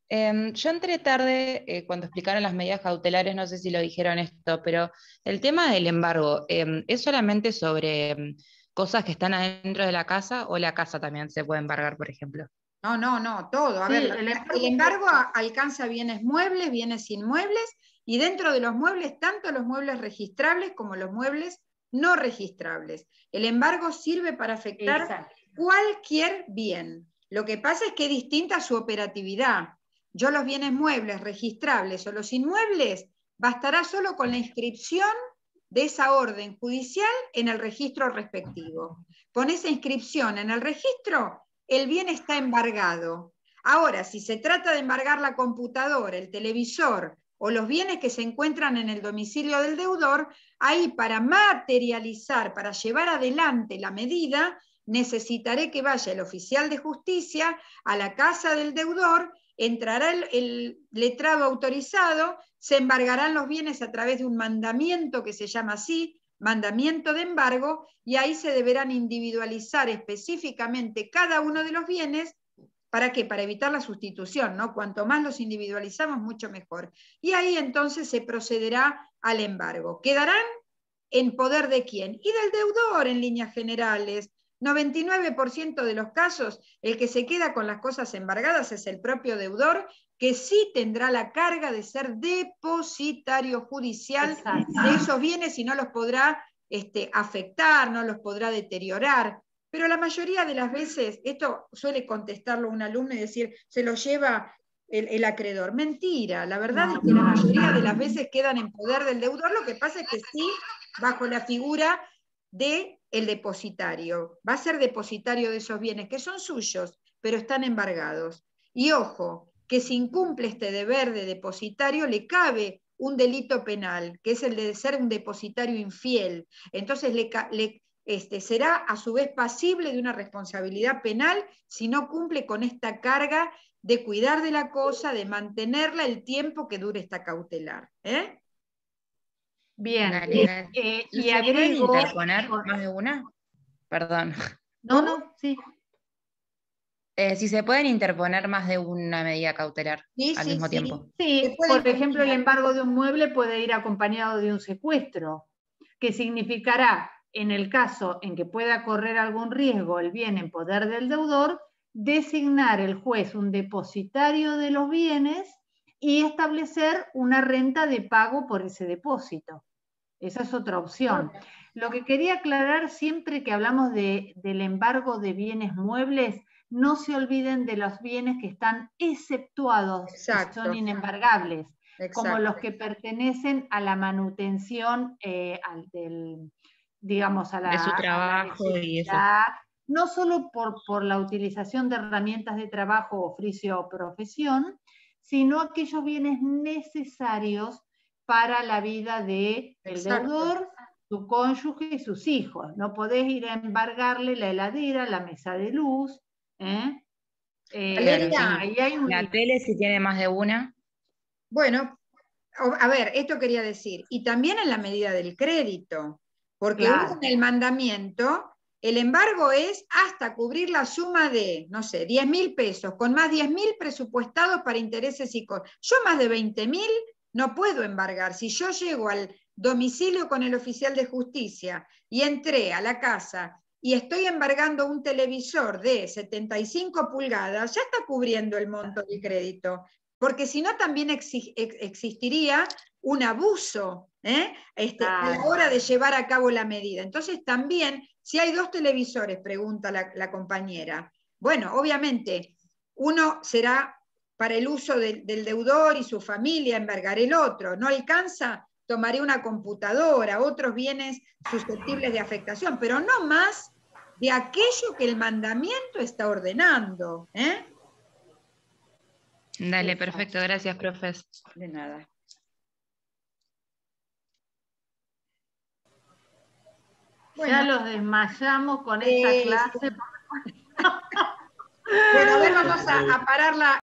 Yo entré tarde cuando explicaron las medidas cautelares, no sé si lo dijeron esto, pero el tema del embargo, ¿es solamente sobre cosas que están adentro de la casa o la casa también se puede embargar, por ejemplo? No, todo. A ver, el embargo alcanza bienes muebles, bienes inmuebles, y dentro de los muebles, tanto los muebles registrables como los muebles no registrables. El embargo sirve para afectar cualquier bien. Lo que pasa es que es distinta su operatividad. Yo los bienes muebles registrables o los inmuebles, bastará solo con la inscripción de esa orden judicial en el registro respectivo. Con esa inscripción en el registro, el bien está embargado. Ahora, si se trata de embargar la computadora, el televisor o los bienes que se encuentran en el domicilio del deudor, ahí para materializar, para llevar adelante la medida, necesitaré que vaya el oficial de justicia a la casa del deudor, entrará el letrado autorizado, se embargarán los bienes a través de un mandamiento que se llama así, mandamiento de embargo, y ahí se deberán individualizar específicamente cada uno de los bienes. ¿Para qué? Para evitar la sustitución, ¿no? Cuanto más los individualizamos, mucho mejor. Y ahí entonces se procederá al embargo. ¿Quedarán en poder de quién? Y del deudor en líneas generales. 99% de los casos, el que se queda con las cosas embargadas es el propio deudor, que sí tendrá la carga de ser depositario judicial de esos bienes y no los podrá afectar, no los podrá deteriorar, pero la mayoría de las veces, esto suele contestarlo un alumno y decir, se lo lleva el acreedor. Mentira, la verdad es que la mayoría de las veces quedan en poder del deudor, lo que pasa es que sí, bajo la figura del depositario. Va a ser depositario de esos bienes que son suyos, pero están embargados. Y ojo, que si incumple este deber de depositario, le cabe un delito penal, que es el de ser un depositario infiel. Entonces será a su vez pasible de una responsabilidad penal si no cumple con esta carga de cuidar de la cosa, de mantenerla el tiempo que dure esta cautelar. Bien. Dale. ¿Y agrego... ¿Pueden interponer más de una? Perdón. No, sí. Si se pueden interponer más de una medida cautelar al mismo tiempo. Sí, por ejemplo, el embargo de un mueble puede ir acompañado de un secuestro, que significará, en el caso en que pueda correr algún riesgo el bien en poder del deudor, designar el juez un depositario de los bienes y establecer una renta de pago por ese depósito. Esa es otra opción. Lo que quería aclarar siempre que hablamos del embargo de bienes muebles, no se olviden de los bienes que están exceptuados, que son inembargables, como los que pertenecen a la manutención digamos, de su trabajo y eso. No solo por la utilización de herramientas de trabajo, oficio o profesión, sino aquellos bienes necesarios para la vida del deudor, su cónyuge y sus hijos. No podés ir a embargarle la heladera, la mesa de luz. Valeria, ahí hay la tele si tiene más de una. Bueno, a ver, esto quería decir, y también en la medida del crédito, porque uno en el mandamiento, el embargo es hasta cubrir la suma de, no sé, 10.000 pesos, con más 10.000 presupuestados para intereses y cosas. Yo más de 20.000 no puedo embargar. Si yo llego al domicilio con el oficial de justicia y entré a la casa y estoy embargando un televisor de 75 pulgadas, ya está cubriendo el monto del crédito, porque si no también existiría un abuso a la hora de llevar a cabo la medida. Entonces también, si hay 2 televisores, pregunta la compañera, bueno, obviamente, uno será para el uso del deudor y su familia, embargar el otro. No alcanza, tomaré una computadora, otros bienes susceptibles de afectación, pero no más de aquello que el mandamiento está ordenando. Dale, perfecto, gracias, profes. De nada. Bueno, ya los desmayamos con esta clase. Bueno, a ver, vamos a parar la...